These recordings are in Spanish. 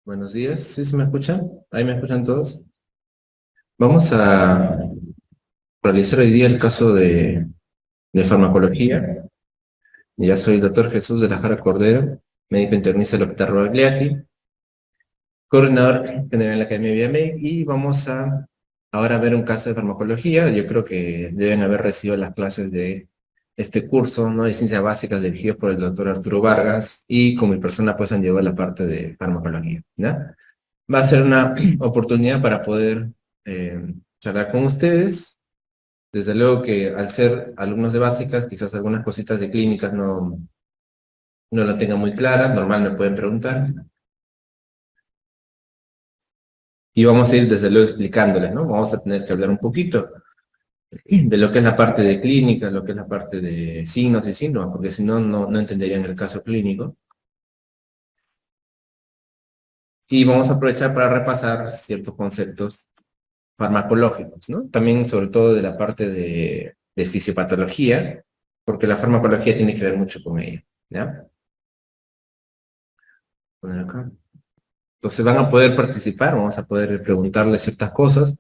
Buenos días, ¿sí se me escuchan? ¿Ahí me escuchan todos? Vamos a realizar hoy día el caso de farmacología. Ya soy el doctor Jesús de la Jara Cordero, médico internista del Hospital Rogliati, coordinador general de la Academia Viamec, y vamos a ahora ver un caso de farmacología. Yo creo que deben haber recibido las clases de este curso, ¿no?, de ciencias básicas dirigidos por el doctor Arturo Vargas, y con mi persona pues han llevado la parte de farmacología, ¿ya? Va a ser una oportunidad para poder charlar con ustedes. Desde luego que al ser alumnos de básicas, quizás algunas cositas de clínicas no la tengan muy clara, normal me pueden preguntar. Y vamos a ir desde luego explicándoles, ¿no? Vamos a tener que hablar un poquito de lo que es la parte de clínica, lo que es la parte de signos y síntomas, porque si no, no entenderían el caso clínico. Y vamos a aprovechar para repasar ciertos conceptos farmacológicos, ¿no? También sobre todo de la parte de fisiopatología, porque la farmacología tiene que ver mucho con ello, ¿ya? Poner acá. Entonces van a poder participar, vamos a poder preguntarles ciertas cosas,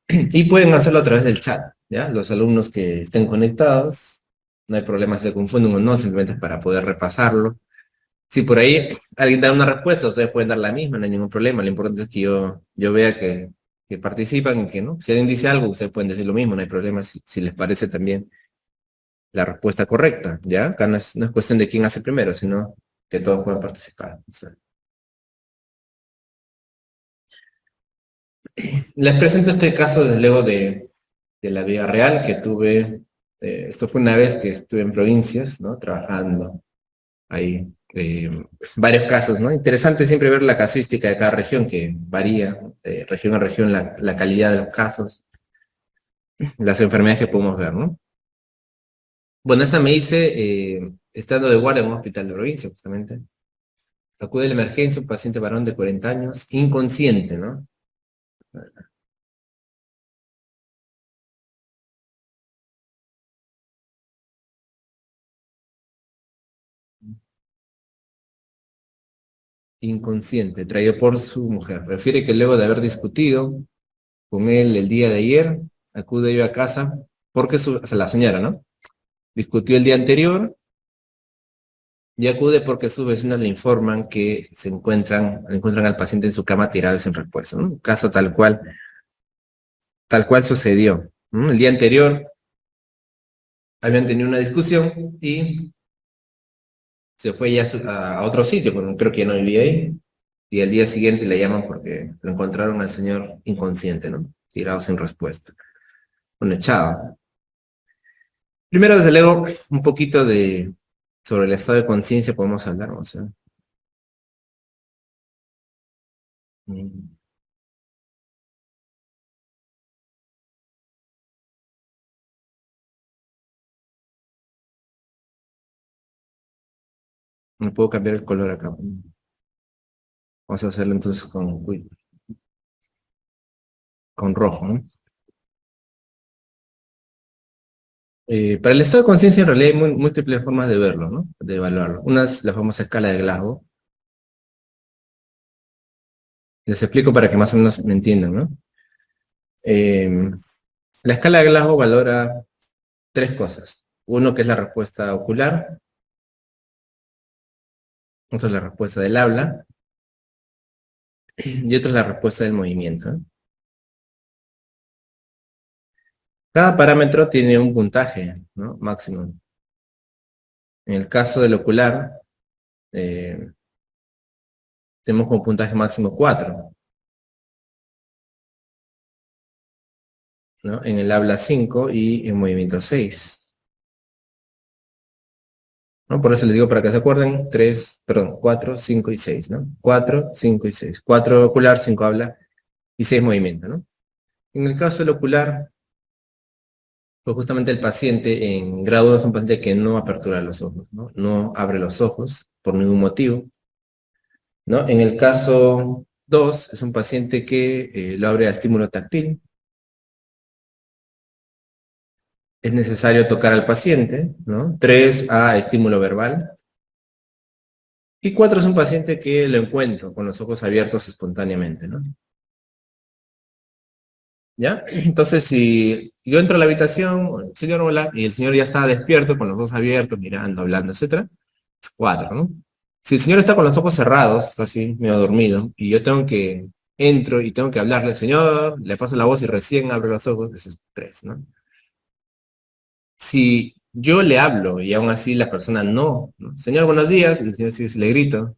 y pueden hacerlo a través del chat, ¿ya? Los alumnos que estén conectados, no hay problema si se confunden o no, simplemente es para poder repasarlo. Si por ahí alguien da una respuesta, ustedes pueden dar la misma, no hay ningún problema. Lo importante es que yo vea que participan y que no. Si alguien dice algo, ustedes pueden decir lo mismo, no hay problema si les parece también la respuesta correcta, ¿ya? Acá no es cuestión de quién hace primero, sino que todos puedan participar. O sea, les presento este caso desde luego de la vida real que tuve. Esto fue una vez que estuve en provincias, ¿no? Trabajando ahí. Varios casos, ¿no? Interesante siempre ver la casuística de cada región, que varía región a región la calidad de los casos, las enfermedades que podemos ver, ¿no? Bueno, esta me dice, estando de guardia en un hospital de provincia, justamente, acude a la emergencia un paciente varón de 40 años, inconsciente, ¿no? Inconsciente, traído por su mujer. Refiere que luego de haber discutido con él el día de ayer, acude yo a casa, porque o sea, la señora, ¿no? Discutió el día anterior y acude porque sus vecinos le informan que encuentran al paciente en su cama tirado y sin respuesta, ¿no? Un caso tal cual sucedió, ¿no? El día anterior habían tenido una discusión y se fue ya a otro sitio, porque creo que ya no vivía ahí, y al día siguiente le llaman porque lo encontraron al señor inconsciente, ¿no? Tirado sin respuesta, un echado. Primero, desde luego, un poquito sobre el estado de conciencia podemos hablar, vamos a ver. Mm, No puedo cambiar el color acá. Vamos a hacerlo entonces con rojo, ¿no? Para el estado de conciencia en realidad hay múltiples formas de verlo, ¿no? De evaluarlo. Una es la famosa escala de Glasgow. Les explico para que más o menos me entiendan, ¿no? Eh, la escala de Glasgow valora tres cosas. Uno que es la respuesta ocular, otro es la respuesta del habla, y otro es la respuesta del movimiento, ¿no? Cada parámetro tiene un puntaje, ¿no?, máximo. En el caso del ocular, eh, tenemos como puntaje máximo 4, ¿no? En el habla 5 y en movimiento 6, ¿no? Por eso les digo para que se acuerden, 4, 5 y 6, ¿no? 4, 5 y 6. 4 ocular, 5 habla y 6 movimiento, ¿no? En el caso del ocular, pues justamente el paciente en grado 2 es un paciente que no apertura los ojos, ¿no? No abre los ojos por ningún motivo, ¿no? En el caso 2 es un paciente que lo abre a estímulo táctil. Es necesario tocar al paciente, ¿no? 3 a estímulo verbal. Y 4 es un paciente que lo encuentro con los ojos abiertos espontáneamente, ¿no? ¿Ya? Entonces, si yo entro a la habitación, señor, hola, y el señor ya está despierto, con los ojos abiertos, mirando, hablando, etcétera, es 4, ¿no? Si el señor está con los ojos cerrados, está así, medio dormido, y yo entro y tengo que hablarle, señor, le paso la voz y recién abre los ojos, eso es 3, ¿no? Si yo le hablo y aún así la persona no, señor, buenos días, y el señor sí le grito,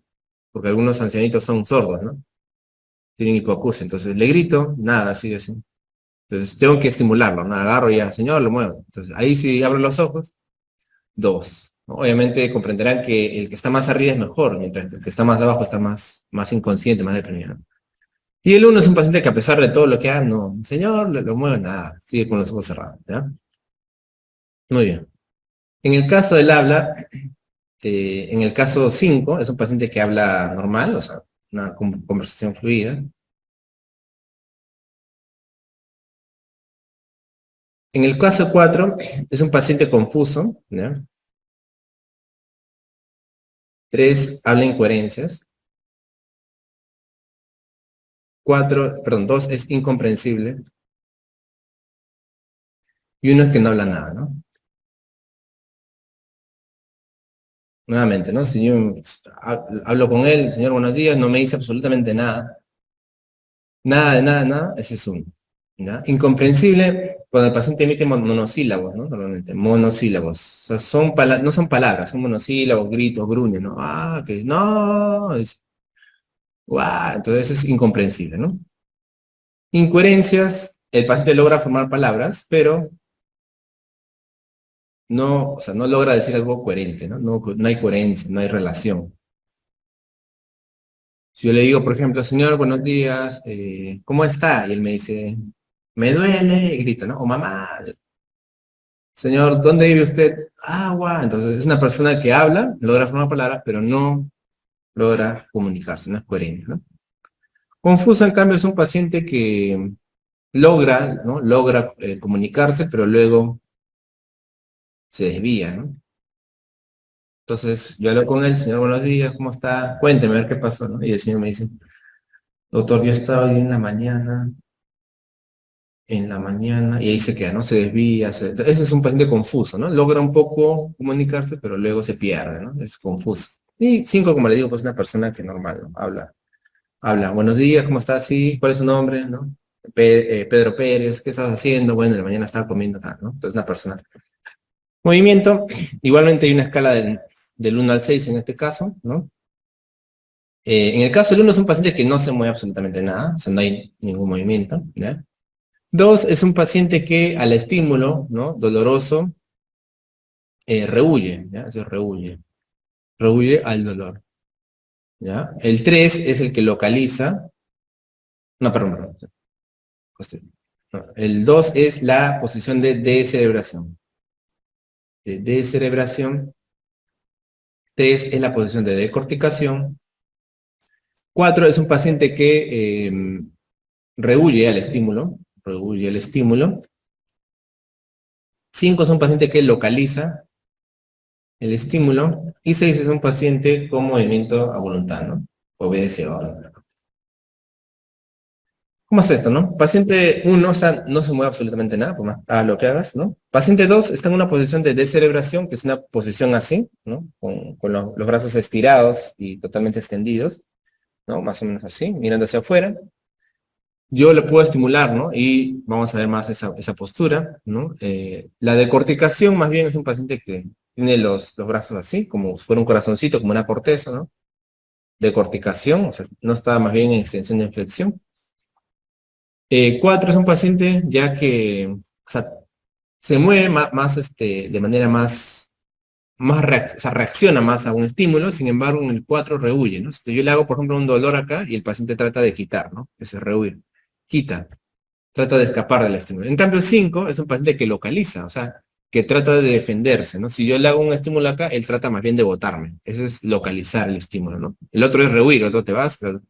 porque algunos ancianitos son sordos, ¿no? Tienen hipoacusia, entonces le grito, nada, sigue así. Entonces tengo que estimularlo, ¿no? Agarro y ya, señor, lo muevo. Entonces ahí sí abro los ojos, 2, ¿no? Obviamente comprenderán que el que está más arriba es mejor, mientras que el que está más abajo está más inconsciente, más deprimido. Y el 1 es un paciente que a pesar de todo lo que haga, no, señor, lo mueve, nada, sigue con los ojos cerrados, ¿ya? Muy bien. En el caso del habla, en el caso 5 es un paciente que habla normal, o sea, una conversación fluida. En el caso 4 es un paciente confuso, ¿ya? 3 habla incoherencias. 2 es incomprensible. Y 1 es que no habla nada, ¿no? Nuevamente, ¿no? Si yo hablo con él, señor, buenos días, no me dice absolutamente nada. Nada de nada, nada, ese es 1. ¿Ya? Incomprensible, cuando el paciente emite monosílabos, ¿no? Normalmente, monosílabos. O sea, no son palabras, son monosílabos, gritos, gruñe, ¿no? Ah, que no, guau, entonces es incomprensible, ¿no? Incoherencias, el paciente logra formar palabras, pero no, o sea, no logra decir algo coherente, ¿no? No hay coherencia, no hay relación. Si yo le digo, por ejemplo, señor, buenos días, ¿cómo está? Y él me dice, me duele, y grita, ¿no? O mamá, señor, ¿dónde vive usted? Agua. Entonces es una persona que habla, logra formar palabras, pero no logra comunicarse, no es coherente, ¿no? Confuso, en cambio, es un paciente que logra, ¿no? Logra comunicarse, pero luego se desvía, ¿no? Entonces yo hablo con él, señor, buenos días, ¿cómo está? Cuénteme a ver qué pasó, ¿no? Y el señor me dice, doctor, yo estaba hoy en la mañana, y ahí se queda, ¿no? Se desvía, ese es un paciente confuso, ¿no? Logra un poco comunicarse, pero luego se pierde, ¿no? Es confuso. Y 5, como le digo, pues una persona que normal, ¿no? Habla, buenos días, ¿cómo estás? Sí, ¿cuál es su nombre? ¿No? Pedro Pérez, ¿qué estás haciendo? Bueno, en la mañana estaba comiendo, ¿no? Entonces una persona. Movimiento, igualmente hay una escala del 1 al 6 en este caso, ¿no? En el caso del 1 es un paciente que no se mueve absolutamente nada, o sea, no hay ningún movimiento, ¿ya? 2 es un paciente que al estímulo, ¿no? Doloroso, rehuye, ¿ya? Eso es rehuye al dolor, ¿ya? El 3 es el que localiza, no, perdón, no, el 2 es la posición de descerebración. De descerebración, 3 es la posición de decorticación, 4 es un paciente que rehuye al estímulo, rehuye el estímulo. 5 es un paciente que localiza el estímulo. Y 6 es un paciente con movimiento a voluntad, ¿no? Obedece a voluntad. ¿Cómo es esto, no? Paciente 1, o sea, no se mueve absolutamente nada, por más a lo que hagas, ¿no? Paciente 2 está en una posición de descerebración, que es una posición así, ¿no? Con los brazos estirados y totalmente extendidos, ¿no? Más o menos así, mirando hacia afuera. Yo le puedo estimular, ¿no? Y vamos a ver más esa postura, ¿no? La decorticación más bien es un paciente que tiene los brazos así, como si fuera un corazoncito, como una corteza, ¿no? Decorticación, o sea, no está más bien en extensión de flexión. 4 es un paciente ya que, o sea, se mueve de manera o sea, reacciona más a un estímulo, sin embargo, en el 4 rehuye, ¿no? Si yo le hago, por ejemplo, un dolor acá y el paciente trata de quitar, ¿no? Ese rehuir. Quita. Trata de escapar del estímulo. En cambio, el 5 es un paciente que localiza, o sea, que trata de defenderse, ¿no? Si yo le hago un estímulo acá, él trata más bien de botarme. Eso es localizar el estímulo, ¿no? El otro es rehuir, el otro te vas, pero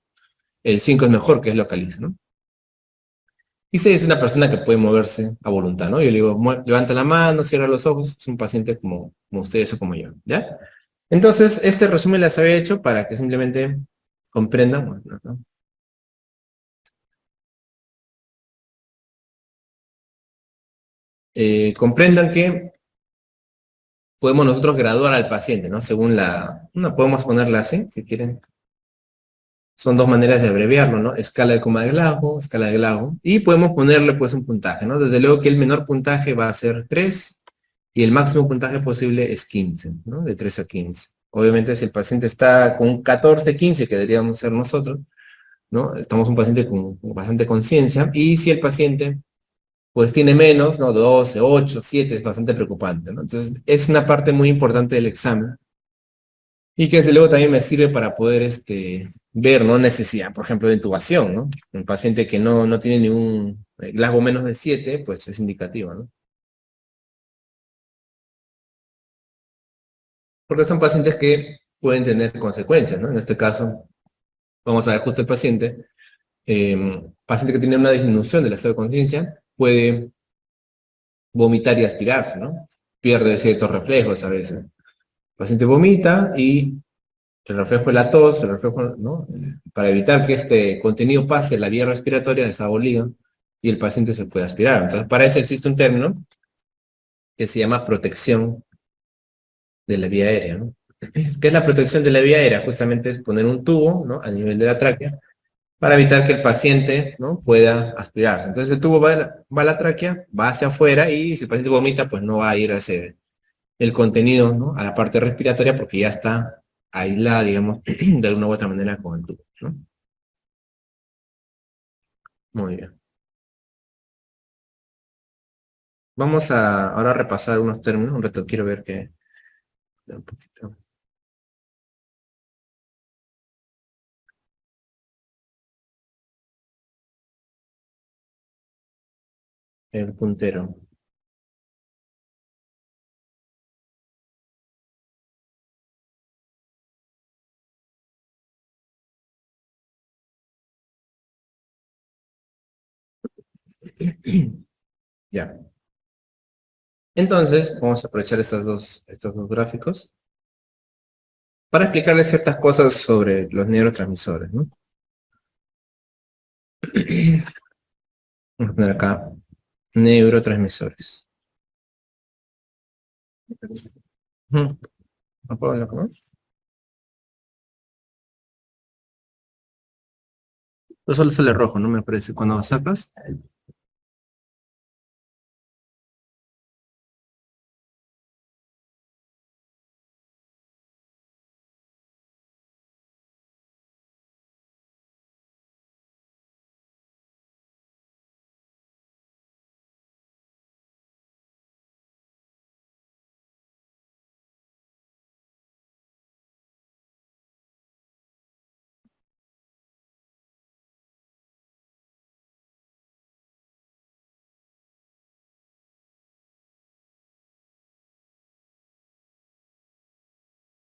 el 5 es mejor, que es localiza, ¿no? Y 6 es una persona que puede moverse a voluntad, ¿no? Yo le digo, levanta la mano, cierra los ojos, es un paciente como ustedes o como yo, ¿ya? Entonces, este resumen las había hecho para que simplemente comprendan, bueno, ¿no? Comprendan que podemos nosotros graduar al paciente, ¿no? Según no podemos ponerla así, si quieren. Son dos maneras de abreviarlo, ¿no? Escala de coma de Glasgow, escala de Glasgow. Y podemos ponerle pues un puntaje, ¿no? Desde luego que el menor puntaje va a ser 3 y el máximo puntaje posible es 15, ¿no? De 3 a 15. Obviamente si el paciente está con 14, 15, que deberíamos ser nosotros, ¿no? Estamos un paciente con bastante conciencia, y si el paciente pues tiene menos, ¿no? 12, 8, 7, es bastante preocupante, ¿no? Entonces es una parte muy importante del examen, y que desde luego también me sirve para poder ver, ¿no? Necesidad, por ejemplo, de intubación, ¿no? Un paciente que no tiene ningún Glasgow menos de 7, pues es indicativo, ¿no? Porque son pacientes que pueden tener consecuencias, ¿no? En este caso, vamos a ver justo el paciente, paciente que tiene una disminución del estado de conciencia, puede vomitar y aspirarse, ¿no? Pierde ciertos reflejos a veces. El paciente vomita y el reflejo de la tos, el reflejo, ¿no? Para evitar que este contenido pase la vía respiratoria, desabolido, y el paciente se puede aspirar. Entonces, para eso existe un término que se llama protección de la vía aérea, ¿no? ¿Qué es la protección de la vía aérea? Justamente es poner un tubo, ¿no? A nivel de la tráquea, para evitar que el paciente, ¿no? Pueda aspirarse. Entonces el tubo va a la tráquea, va hacia afuera, y si el paciente vomita, pues no va a ir a el contenido, ¿no? A la parte respiratoria, porque ya está aislada, digamos, de alguna u otra manera con el tubo, ¿no? Muy bien. Vamos a ahora repasar unos términos. Un rato quiero ver que un poquito el puntero. Ya. Entonces, vamos a aprovechar estos dos gráficos para explicarles ciertas cosas sobre los neurotransmisores, ¿no? Vamos a poner acá neurotransmisores. Ujú. ¿No puedo verlo acá? Pues solo sale rojo, no me aparece. Cuando sacas,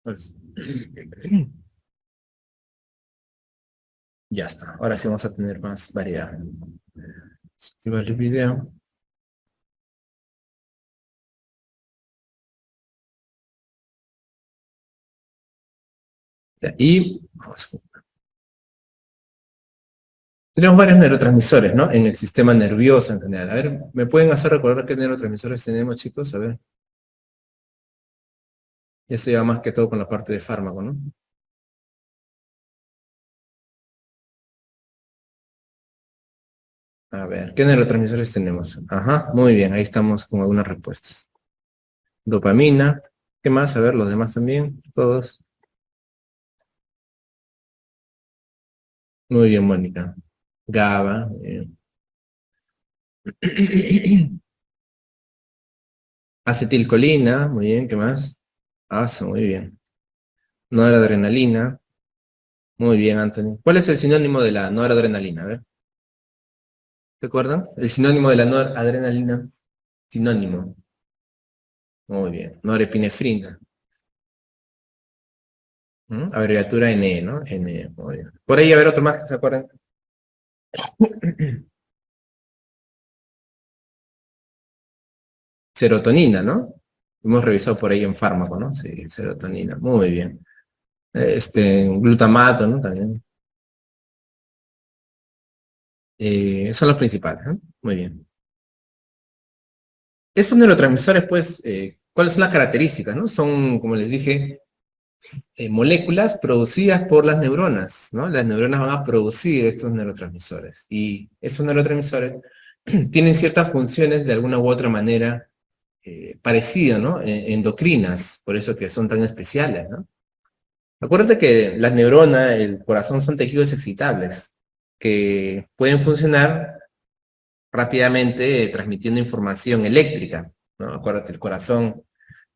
pues, ya está. Ahora sí vamos a tener más variedad. Activar el video. Y tenemos varios neurotransmisores, ¿no? En el sistema nervioso en general. A ver, ¿me pueden hacer recordar qué neurotransmisores tenemos, chicos? A ver. Esto ya más que todo con la parte de fármaco, ¿no? A ver, ¿qué neurotransmisores tenemos? Ajá, muy bien, ahí estamos con algunas respuestas. Dopamina. ¿Qué más? A ver, los demás también, todos. Muy bien, Mónica. GABA. Acetilcolina, muy bien, ¿qué más? Muy bien. Noradrenalina. Muy bien, Anthony. ¿Cuál es el sinónimo de la noradrenalina? A ver, ¿te acuerdan? El sinónimo de la noradrenalina. Sinónimo. Muy bien. Norepinefrina. Abreviatura NE, ¿no? NE, muy bien. Por ahí a ver otro más que se acuerdan. Serotonina, ¿no? Hemos revisado por ahí en fármaco, ¿no? Sí, serotonina, muy bien. Glutamato, ¿no? También. Son los principales, ¿no? Muy bien. Estos neurotransmisores, pues, ¿cuáles son las características, no? Son, como les dije, moléculas producidas por las neuronas, ¿no? Las neuronas van a producir estos neurotransmisores. Y estos neurotransmisores tienen ciertas funciones de alguna u otra manera parecidas, ¿no? Endocrinas, por eso que son tan especiales, ¿no? Acuérdate que las neuronas, el corazón son tejidos excitables que pueden funcionar rápidamente transmitiendo información eléctrica, ¿no? Acuérdate, el corazón,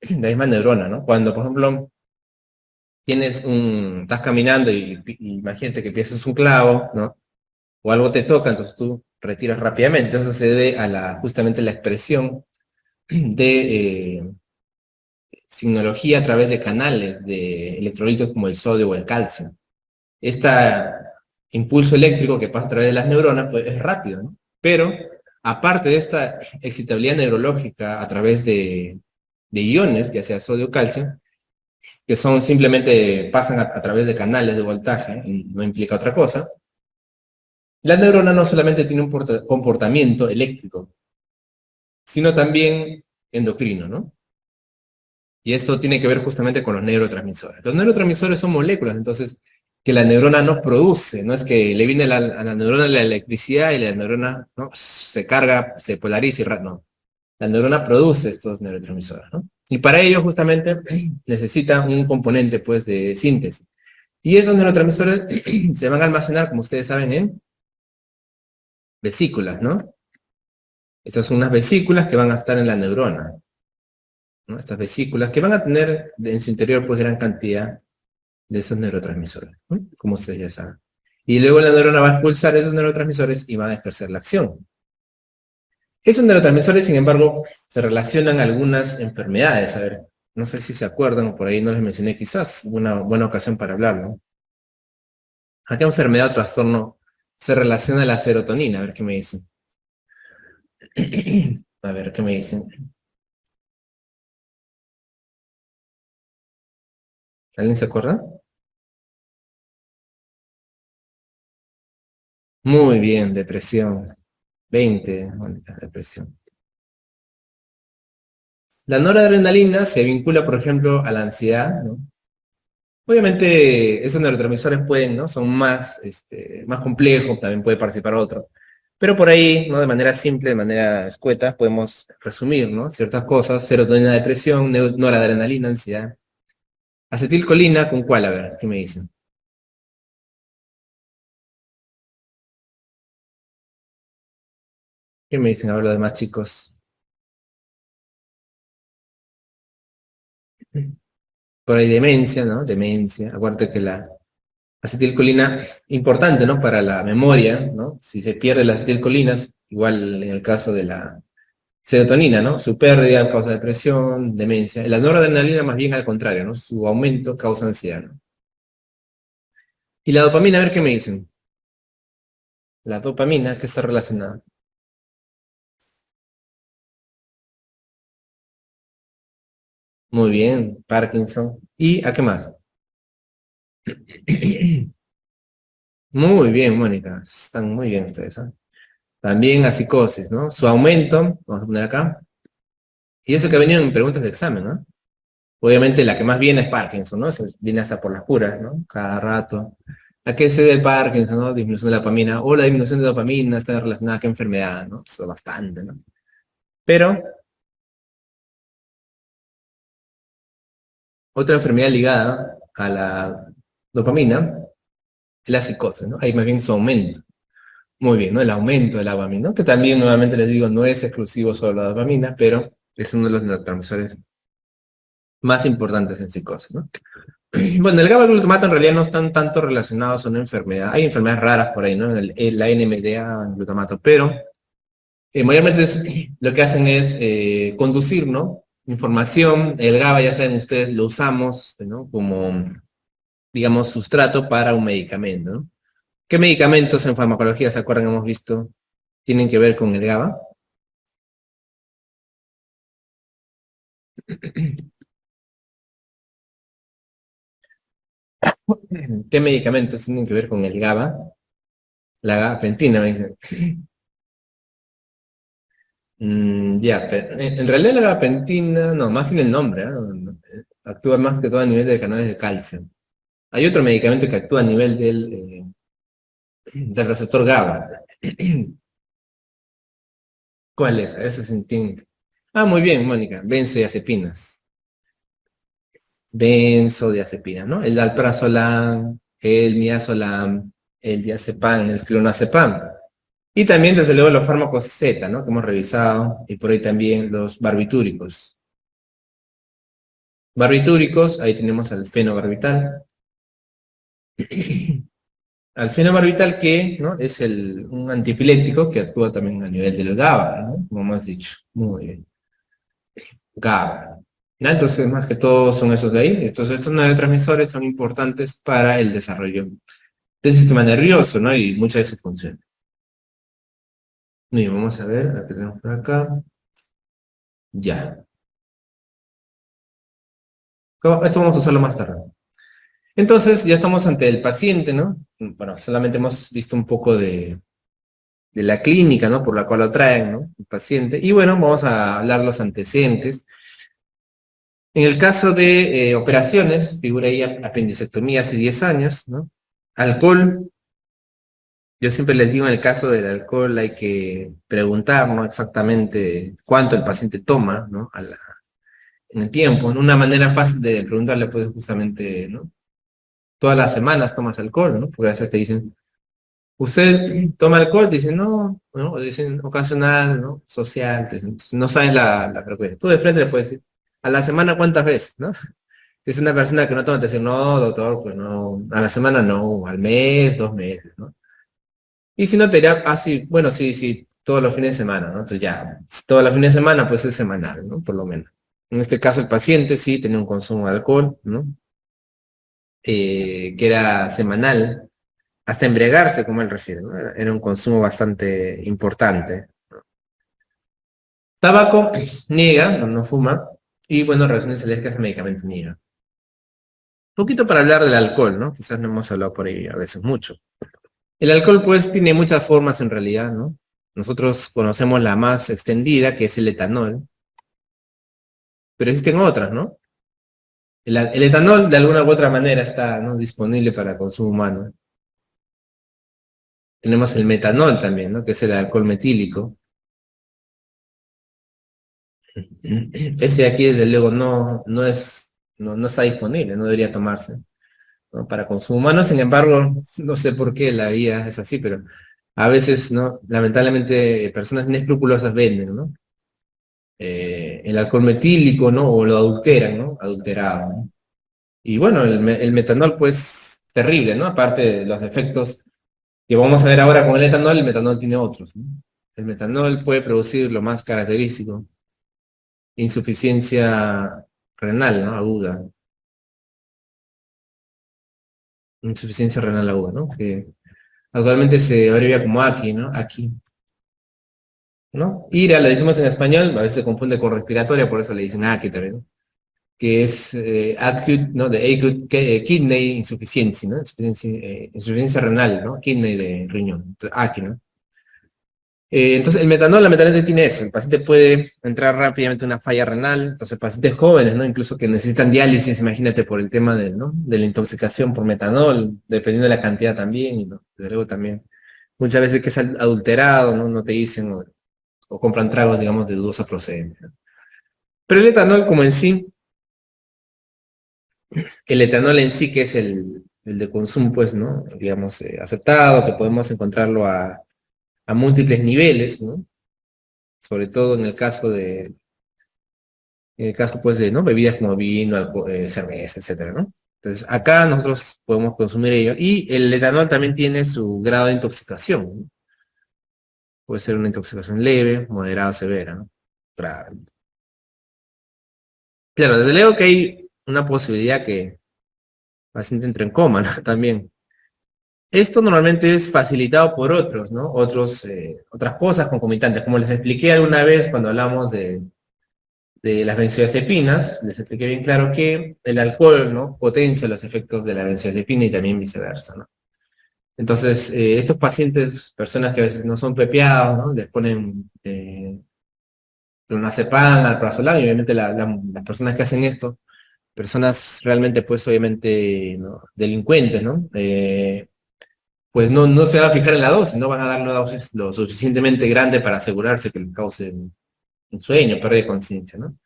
la misma neurona, ¿no? Cuando, por ejemplo, estás caminando y imagínate que piensas un clavo, ¿no? O algo te toca, entonces tú retiras rápidamente. Eso se debe a justamente la expresión de signología a través de canales de electrolitos como el sodio o el calcio. Este impulso eléctrico que pasa a través de las neuronas pues, es rápido, ¿no? Pero aparte de esta excitabilidad neurológica a través de iones, ya sea sodio o calcio, que son simplemente pasan a través de canales de voltaje, y no implica otra cosa, la neurona no solamente tiene un comportamiento eléctrico, sino también endocrino, ¿no? Y esto tiene que ver justamente con los neurotransmisores. Los neurotransmisores son moléculas, entonces, que la neurona no produce, no es que le viene a la neurona la electricidad y la neurona, ¿no?, se carga, se polariza y no. La neurona produce estos neurotransmisores, ¿no? Y para ello justamente necesita un componente pues de síntesis. Y esos neurotransmisores se van a almacenar, como ustedes saben, en vesículas, ¿no? Estas son unas vesículas que van a estar en la neurona, ¿no? Estas vesículas que van a tener en su interior pues gran cantidad de esos neurotransmisores, ¿no? Como ustedes ya saben. Y luego la neurona va a expulsar esos neurotransmisores y va a ejercer la acción. Esos neurotransmisores, sin embargo, se relacionan a algunas enfermedades. A ver, no sé si se acuerdan, o por ahí no les mencioné, quizás una buena ocasión para hablarlo. ¿A qué enfermedad o trastorno se relaciona la serotonina? A ver qué me dicen. A ver qué me dicen. ¿Alguien se acuerda? Muy bien, depresión. 20, Mónica, depresión. La noradrenalina se vincula, por ejemplo, a la ansiedad, ¿no? Obviamente, esos neurotransmisores pueden, ¿no? Son más, más complejos, también puede participar otro. Pero por ahí, ¿no? De manera simple, de manera escueta, podemos resumir, ¿no? Ciertas cosas: serotonina, depresión, noradrenalina, ansiedad. Acetilcolina, ¿con cuál? A ver, ¿qué me dicen? ¿Qué me dicen? A ver, los demás chicos. Por ahí demencia, ¿no? Demencia. Acuérdate que la acetilcolina, importante, ¿no? Para la memoria, ¿no? Si se pierde la acetilcolina, igual en el caso de la serotonina, ¿no? Su pérdida causa depresión, demencia. La noradrenalina más bien al contrario, ¿no? Su aumento causa ansiedad, ¿no? Y la dopamina, a ver qué me dicen. La dopamina, ¿qué está relacionada? Muy bien, Parkinson. ¿Y a qué más? Muy bien, Mónica. Están muy bien ustedes, ¿eh? También a psicosis, ¿no? Su aumento, vamos a poner acá. Y eso que ha venido en preguntas de examen, ¿no? Obviamente la que más viene es Parkinson, ¿no? Viene hasta por las puras, ¿no? Cada rato. ¿A qué se debe el Parkinson, no? Disminución de la dopamina. O la disminución de dopamina está relacionada a qué enfermedad, ¿no? Eso bastante, ¿no? Pero otra enfermedad ligada a la dopamina es la psicosis, ¿no? Ahí más bien su aumento. Muy bien, ¿no? El aumento de la dopamina, ¿no? Que también, nuevamente les digo, no es exclusivo solo la dopamina, pero es uno de los neurotransmisores más importantes en psicosis, ¿no? Bueno, el GABA glutamato en realidad no están tanto relacionados a una enfermedad. Hay enfermedades raras por ahí, ¿no? La NMDA, el glutamato, pero mayormente lo que hacen es conducir, ¿no? Información. El GABA, ya saben ustedes, lo usamos, ¿no? Como, digamos, sustrato para un medicamento, ¿no? ¿Qué medicamentos en farmacología, se acuerdan, hemos visto, tienen que ver con el GABA? ¿Qué medicamentos tienen que ver con el GABA? La gabapentina, me dicen. Ya, en realidad la gabapentina, no, más en el nombre, ¿ah? Actúa más que todo a nivel de canales de calcio. Hay otro medicamento que actúa a nivel del receptor GABA. ¿Cuál es? Eso se entiende. Ah, muy bien, Mónica. Benzodiazepinas. Benzodiazepinas, ¿no? El alprazolam, el midazolam, el diazepam, el clonazepam. Y también, desde luego, los fármacos Z, ¿no? Que hemos revisado. Y por ahí también los barbitúricos. Barbitúricos, ahí tenemos al fenobarbital. Al fenobarbital que, ¿no? Es un antiepiléptico que actúa también a nivel del GABA, ¿no? Como hemos dicho. Muy bien. GABA. ¿No? Entonces, más que todo son esos de ahí. Estos neurotransmisores son importantes para el desarrollo del sistema nervioso, ¿no? Y muchas de sus funciones. Bien, vamos a ver, la que tenemos por acá. Ya. Esto vamos a usarlo más tarde. Entonces, ya estamos ante el paciente, ¿no? Bueno, solamente hemos visto un poco de la clínica, ¿no? Por la cual lo traen, ¿no? El paciente. Y bueno, vamos a hablar los antecedentes. En el caso de operaciones, figura ahí apendicectomía hace 10 años, ¿no? Alcohol, yo siempre les digo en el caso del alcohol hay que preguntar, ¿no? Exactamente cuánto el paciente toma, ¿no? En el tiempo, ¿no? Una manera fácil de preguntarle, pues, justamente, ¿no? Todas las semanas tomas alcohol, ¿no? Porque a veces te dicen, ¿usted toma alcohol? Dicen, no, ¿no? O dicen ocasional, ¿no? Social, te dicen, no sabes la frecuencia. Tú de frente le puedes decir, ¿a la semana cuántas veces, no? Si es una persona que no toma, te dice, no, doctor, pues no, a la semana no, al mes, 2 meses, ¿no? Y si no, te diría, ah, sí, bueno, sí, sí, todos los fines de semana, ¿no? Entonces ya, todos los fines de semana, pues es semanal, ¿no? Por lo menos. En este caso, el paciente sí tenía un consumo de alcohol, ¿no? Que era semanal, hasta embriagarse, como él refiere, ¿no? Era un consumo bastante importante. Tabaco, niega, no fuma, y bueno, reacciones alérgicas a medicamentos niega. Un poquito para hablar del alcohol, ¿no? Quizás no hemos hablado por ahí a veces mucho. El alcohol, pues, tiene muchas formas en realidad, ¿no? Nosotros conocemos la más extendida, que es el etanol, pero existen otras, ¿no? El etanol, de alguna u otra manera, está, ¿no? Disponible para consumo humano. Tenemos el metanol también, ¿no? Que es el alcohol metílico. Ese de aquí, desde luego, no está disponible, no debería tomarse, ¿no? Para consumo humano. Sin embargo, no sé por qué la vida es así, pero a veces, ¿no? Lamentablemente, personas inescrupulosas venden, ¿no? El alcohol metílico, ¿no? O lo adulteran, ¿no? Adulterado, ¿no? Y bueno, el metanol, pues, terrible, ¿no? Aparte de los efectos que vamos a ver ahora con el metanol tiene otros, ¿no? El metanol puede producir lo más característico, insuficiencia renal, ¿no? Aguda. Insuficiencia renal aguda, ¿no? Que actualmente se abrevia como AQI, ¿no? AQI, ¿no? IRA, le decimos en español, a veces se confunde con respiratoria, por eso le dicen AQI también, ¿no? Que es acute, ¿no? De acute kidney insufficiency, ¿no? Insuficiencia renal, ¿no? Kidney de riñón, entonces, AKI, ¿no? Entonces el metanol lamentablemente tiene eso, el paciente puede entrar rápidamente en una falla renal, entonces pacientes jóvenes, ¿no? Incluso que necesitan diálisis, imagínate por el tema ¿no? De la intoxicación por metanol, dependiendo de la cantidad también, y, ¿no? Desde luego también, muchas veces que es adulterado, ¿no? No te dicen, o compran tragos, digamos, de dudosa procedencia. Pero el etanol como en sí, el etanol en sí, que es el de consumo, pues, ¿no? Digamos, aceptado, que podemos encontrarlo a múltiples niveles, ¿no? Sobre todo en el caso, pues, de, ¿no? Bebidas como vino, alcohol, cerveza, etcétera, ¿no? Entonces, acá nosotros podemos consumir ello. Y el etanol también tiene su grado de intoxicación, ¿no? Puede ser una intoxicación leve, moderada, severa, ¿no? Grave. Claro, desde luego que hay una posibilidad que el paciente entre en coma, ¿no? También. Esto normalmente es facilitado por otros, ¿no? Otras cosas concomitantes, como les expliqué alguna vez cuando hablamos de las benzodiazepinas, les expliqué bien claro que el alcohol, ¿no?, potencia los efectos de la benzodiazepina y también viceversa, ¿no? Entonces, estos pacientes, personas que a veces no son pepeados, ¿no?, les ponen clonazepam, alprazolam, y obviamente las personas que hacen esto, personas realmente, pues obviamente, ¿no?, delincuentes, ¿no?, pues no se va a fijar en la dosis, no van a dar una dosis lo suficientemente grande para asegurarse que les cause un sueño, pérdida de conciencia, ¿no?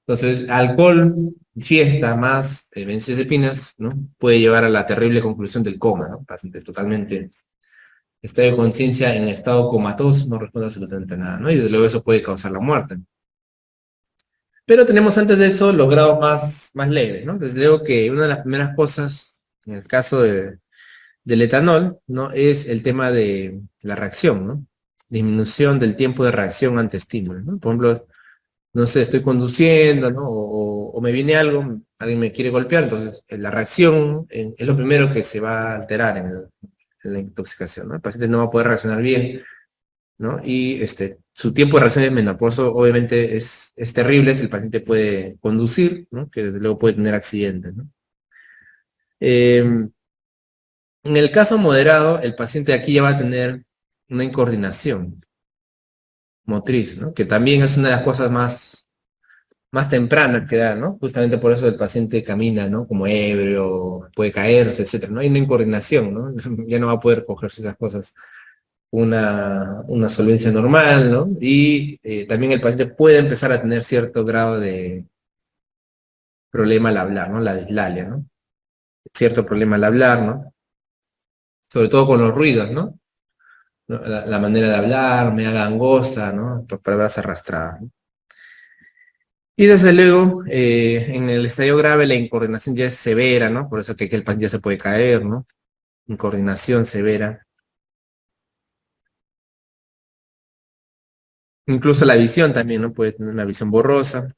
Entonces, alcohol, fiesta, más benzodiazepinas, ¿no?, puede llevar a la terrible conclusión del coma, ¿no? Paciente totalmente estado de conciencia en estado comatoso, no responde absolutamente a nada, ¿no? Y desde luego eso puede causar la muerte. Pero tenemos antes de eso los grados más leves, ¿no? Desde luego que una de las primeras cosas, en el caso del etanol, ¿no?, es el tema de la reacción, ¿no? Disminución del tiempo de reacción ante estímulos, ¿no? Por ejemplo, no sé, estoy conduciendo, ¿no? O me viene algo, alguien me quiere golpear, entonces la reacción es lo primero que se va a alterar en la intoxicación, ¿no? El paciente no va a poder reaccionar bien, ¿no? Y su tiempo de reacción es menor, por eso obviamente es terrible si el paciente puede conducir, ¿no?, que desde luego puede tener accidentes, ¿no? En el caso moderado, el paciente aquí ya va a tener una incoordinación motriz, ¿no?, que también es una de las cosas más tempranas que da, ¿no? Justamente por eso el paciente camina, ¿no?, como ebrio, puede caerse, etcétera, ¿no? Hay una incoordinación, ¿no? Ya no va a poder cogerse esas cosas una solvencia normal, ¿no? Y también el paciente puede empezar a tener cierto grado de problema al hablar, ¿no? La dislalia, ¿no? Cierto problema al hablar, ¿no? Sobre todo con los ruidos, ¿no? La manera de hablar, me haga angosta, ¿no? Palabras arrastradas, ¿no? Y desde luego, en el estadio grave la incoordinación ya es severa, ¿no? Por eso que el paciente ya se puede caer, ¿no? Incoordinación severa. Incluso la visión también, ¿no? Puede tener una visión borrosa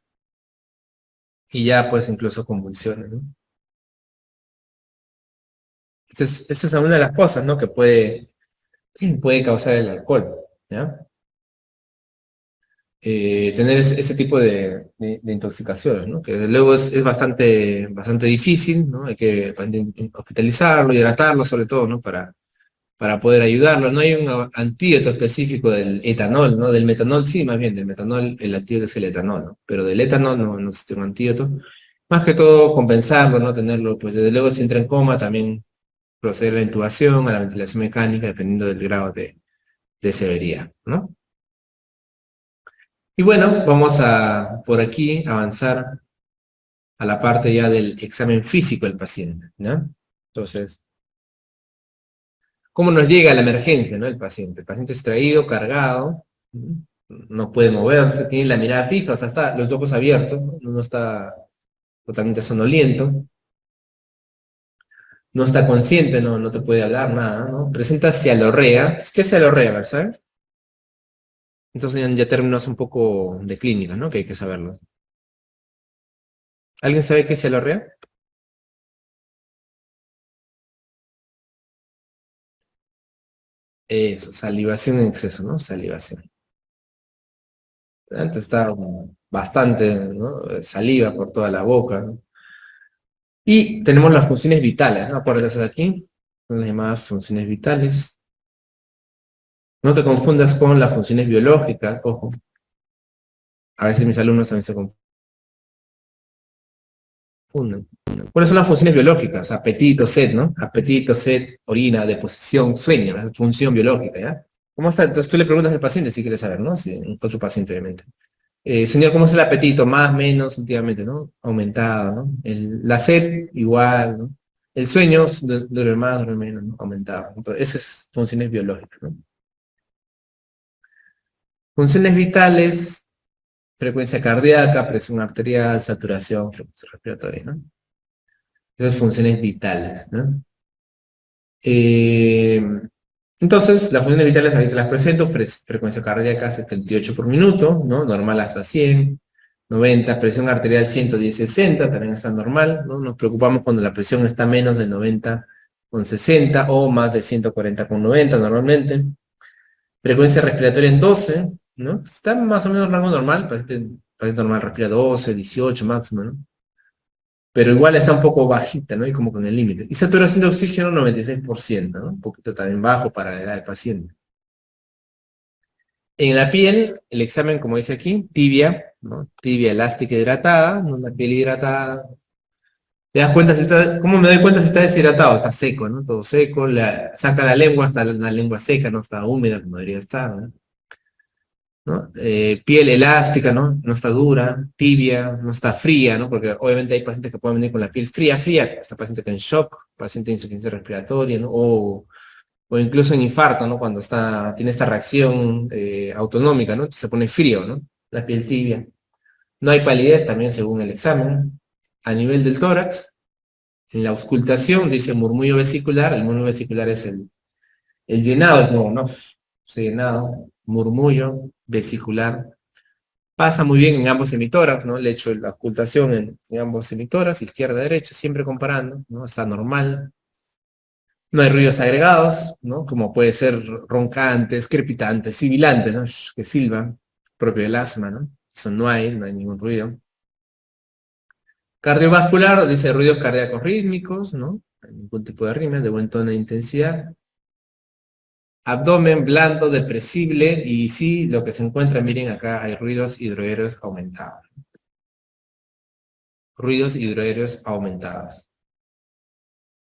y ya pues incluso convulsiones, ¿no? Entonces, eso es una de las cosas, ¿no?, que puede causar el alcohol, ¿ya? Tener ese tipo de intoxicaciones, ¿no? Que desde luego es bastante difícil, ¿no? Hay que hospitalizarlo, hidratarlo sobre todo, ¿no? Para poder ayudarlo. No hay un antídoto específico del etanol, ¿no? Del metanol sí, más bien, del metanol el antídoto es el etanol, ¿no? Pero del etanol no existe un antídoto. Más que todo compensarlo, ¿no? Tenerlo, pues desde luego si entra en coma también proceder a la intubación, a la ventilación mecánica, dependiendo del grado de severidad, ¿no? Y bueno, vamos a, por aquí, avanzar a la parte ya del examen físico del paciente, ¿no? Entonces, ¿cómo nos llega la emergencia, ¿no?, el paciente? El paciente es traído, cargado, ¿no?, no puede moverse, tiene la mirada fija, o sea, está los ojos abiertos, ¿no? No está totalmente sonoliento, no está consciente, no te puede hablar, nada, ¿no? Presenta cialorrea. ¿Qué es cialorrea, verdad? Entonces ya términos un poco de clínica, ¿no?, que hay que saberlo. ¿Alguien sabe qué es cialorrea? Eso, salivación en exceso, ¿no? Salivación. Antes está bastante, ¿no?, saliva por toda la boca, ¿no? Y tenemos las funciones vitales, ¿no? Acuérdense de aquí, son las llamadas funciones vitales. No te confundas con las funciones biológicas, ojo. A veces mis alumnos también se confunden. ¿Cuáles son las funciones biológicas? Apetito, sed, ¿no? Apetito, sed, orina, deposición, sueño, ¿no? Función biológica, ¿ya? ¿Cómo está? Entonces tú le preguntas al paciente si quiere saber, ¿no? Si, otro paciente, obviamente. Señor, ¿cómo es el apetito? Más, menos, últimamente, ¿no? Aumentado, ¿no? La sed, igual, ¿no? El sueño, duerme más, duerme menos, ¿no? Aumentado. Entonces, esas funciones biológicas, ¿no? Funciones vitales, frecuencia cardíaca, presión arterial, saturación, frecuencia respiratoria, ¿no? Esas funciones vitales, ¿no? Eh, entonces, las funciones vitales ahí te las presento: frecuencia cardíaca 78 por minuto, ¿no? Normal hasta 100, 90, presión arterial 110/60, también está normal, ¿no? Nos preocupamos cuando la presión está menos de 90/60 o más de 140/90 normalmente. Frecuencia respiratoria en 12, ¿no? Está más o menos en rango normal, paciente normal respira 12, 18 máximo, ¿no? Pero igual está un poco bajita, ¿no? Y como con el límite. Y saturación de oxígeno 96%, ¿no? Un poquito también bajo para la edad del paciente. En la piel, el examen, como dice aquí, tibia, ¿no? Tibia elástica hidratada, ¿no? La piel hidratada. Te das cuenta si está, ¿cómo me doy cuenta si está deshidratado? Está seco, ¿no? Todo seco, saca la lengua, está la lengua seca, no está húmeda como debería estar, ¿no? ¿No? Piel elástica, ¿no? No está dura, tibia, no está fría, ¿no? Porque obviamente hay pacientes que pueden venir con la piel fría, fría, está paciente que en shock, paciente de insuficiencia respiratoria, ¿no? O incluso en infarto, ¿no? Cuando tiene esta reacción autonómica, ¿no? Entonces se pone frío, ¿no? La piel tibia. No hay palidez también según el examen. A nivel del tórax, en la auscultación dice murmullo vesicular, el murmullo vesicular es el llenado del pulmón, ¿no? Se llenado, murmullo vesicular. Pasa muy bien en ambos hemitórax, ¿no? Le echo la auscultación en ambos hemitórax, izquierda, derecha, siempre comparando, ¿no? Está normal. No hay ruidos agregados, ¿no? Como puede ser roncantes, crepitantes, sibilantes, ¿no? Que silban, propio del asma, ¿no? Eso no hay ningún ruido. Cardiovascular, dice ruidos cardíacos rítmicos, ¿no? No hay ningún tipo de arritmia, de buen tono de intensidad. Abdomen blando, depresible, y sí, lo que se encuentra, miren acá, hay ruidos hidroaéreos aumentados. Ruidos hidroaéreos aumentados.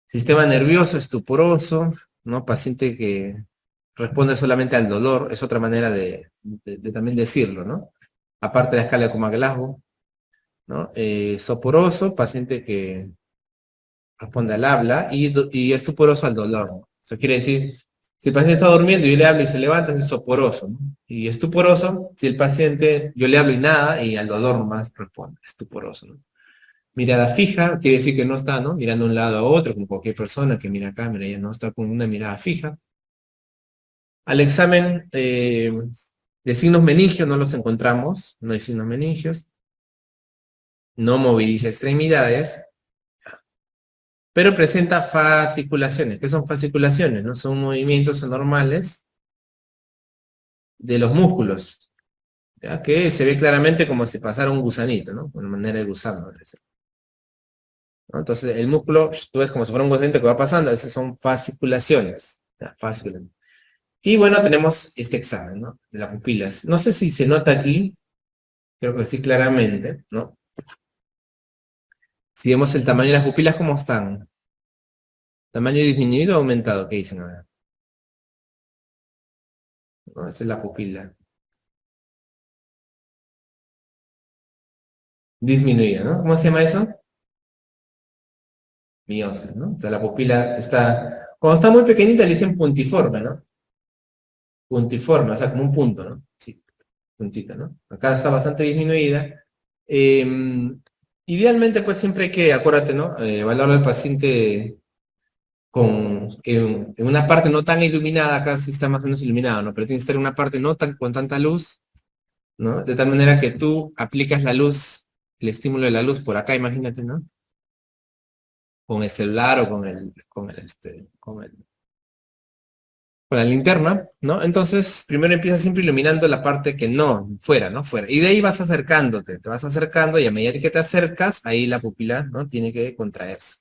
Sistema nervioso estuporoso, ¿no? Paciente que responde solamente al dolor, es otra manera de también decirlo, ¿no? Aparte de la escala de Comas-Glasgow, ¿no? Soporoso, paciente que responde al habla, y estuporoso al dolor, ¿no? Eso quiere decir, si el paciente está durmiendo y yo le hablo y se levanta, es soporoso, ¿no? Y estuporoso, si el paciente, yo le hablo y nada, y al dolor nomás responde, estuporoso, ¿no? Mirada fija, quiere decir que no está, ¿no? Mirando de un lado a otro, como cualquier persona que mira acá, mira, ya no está con una mirada fija. Al examen de signos meningios no los encontramos, no hay signos meningios, no moviliza extremidades, pero presenta fasciculaciones. ¿Qué son fasciculaciones? ¿No? Son movimientos anormales de los músculos, ¿ya? Que se ve claramente como si pasara un gusanito, ¿no? Una manera de gusano. ¿No? Entonces el músculo, tú ves como si fuera un gusanito que va pasando, esas son fasciculaciones. ¿Ya? Fasciculaciones. Y bueno, tenemos este examen, ¿no? De las pupilas. No sé si se nota aquí, creo que sí claramente, ¿no? Si vemos el tamaño de las pupilas, ¿cómo están? ¿Tamaño disminuido o aumentado? ¿Qué dicen ahora? ¿No? Esta es la pupila. Disminuida, ¿no? ¿Cómo se llama eso? Miosis, ¿no? O sea, la pupila está... Cuando está muy pequeñita le dicen puntiforme, ¿no? Puntiforme, o sea, como un punto, ¿no? Sí, puntita, ¿no? Acá está bastante disminuida. Idealmente, pues siempre hay que, acuérdate, ¿no? Evaluar al paciente en una parte no tan iluminada, acá sí está más o menos iluminado, ¿no? Pero tiene que estar en una parte no tan con tanta luz, ¿no? De tal manera que tú aplicas la luz, el estímulo de la luz por acá, imagínate, ¿no? Con el celular o con la linterna, ¿no? Entonces, primero empiezas siempre iluminando la parte que no, fuera, ¿no? Fuera. Y de ahí vas acercándote, te vas acercando y a medida que te acercas, ahí la pupila, ¿no? Tiene que contraerse,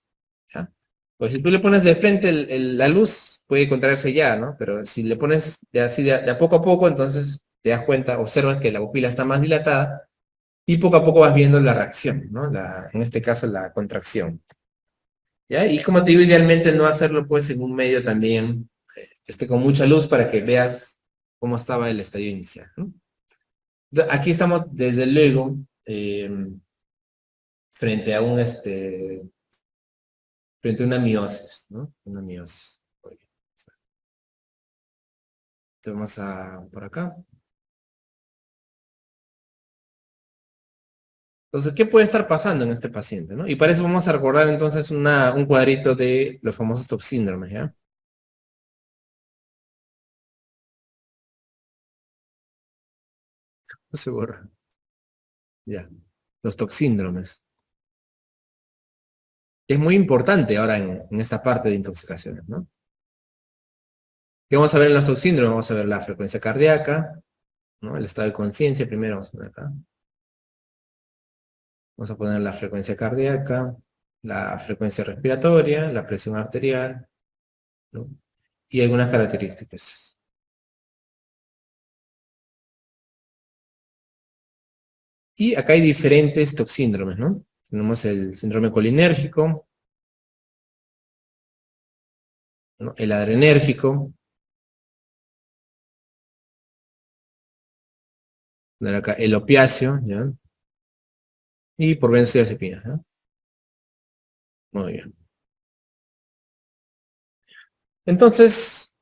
¿ya? Pues si tú le pones de frente la luz, puede contraerse ya, ¿no? Pero si le pones así de a poco, entonces te das cuenta, observas que la pupila está más dilatada y poco a poco vas viendo la reacción, ¿no? En este caso, la contracción. ¿Ya? Y como te digo, idealmente no hacerlo pues en un medio también que esté con mucha luz para que veas cómo estaba el estadio inicial, ¿no? Aquí estamos desde luego frente a frente a una miosis, ¿no? Una miosis. Vamos por acá. Entonces, ¿qué puede estar pasando en este paciente, no? Y para eso vamos a recordar entonces un cuadrito de los famosos TOC síndromes, ¿ya? No se borra. Ya. Los TOC síndromes. Es muy importante ahora en esta parte de intoxicaciones, ¿no? ¿Qué vamos a ver en los TOC síndromes? Vamos a ver la frecuencia cardíaca, ¿no? El estado de conciencia, primero vamos a ver acá. Vamos a poner la frecuencia cardíaca, la frecuencia respiratoria, la presión arterial, ¿no? Y algunas características. Y acá hay diferentes toxíndromes, ¿no? Tenemos el síndrome colinérgico, ¿no? El adrenérgico, poner acá el opiáceo, ¿ya? Y por benzodiazepinas, ¿no? Muy bien. Entonces,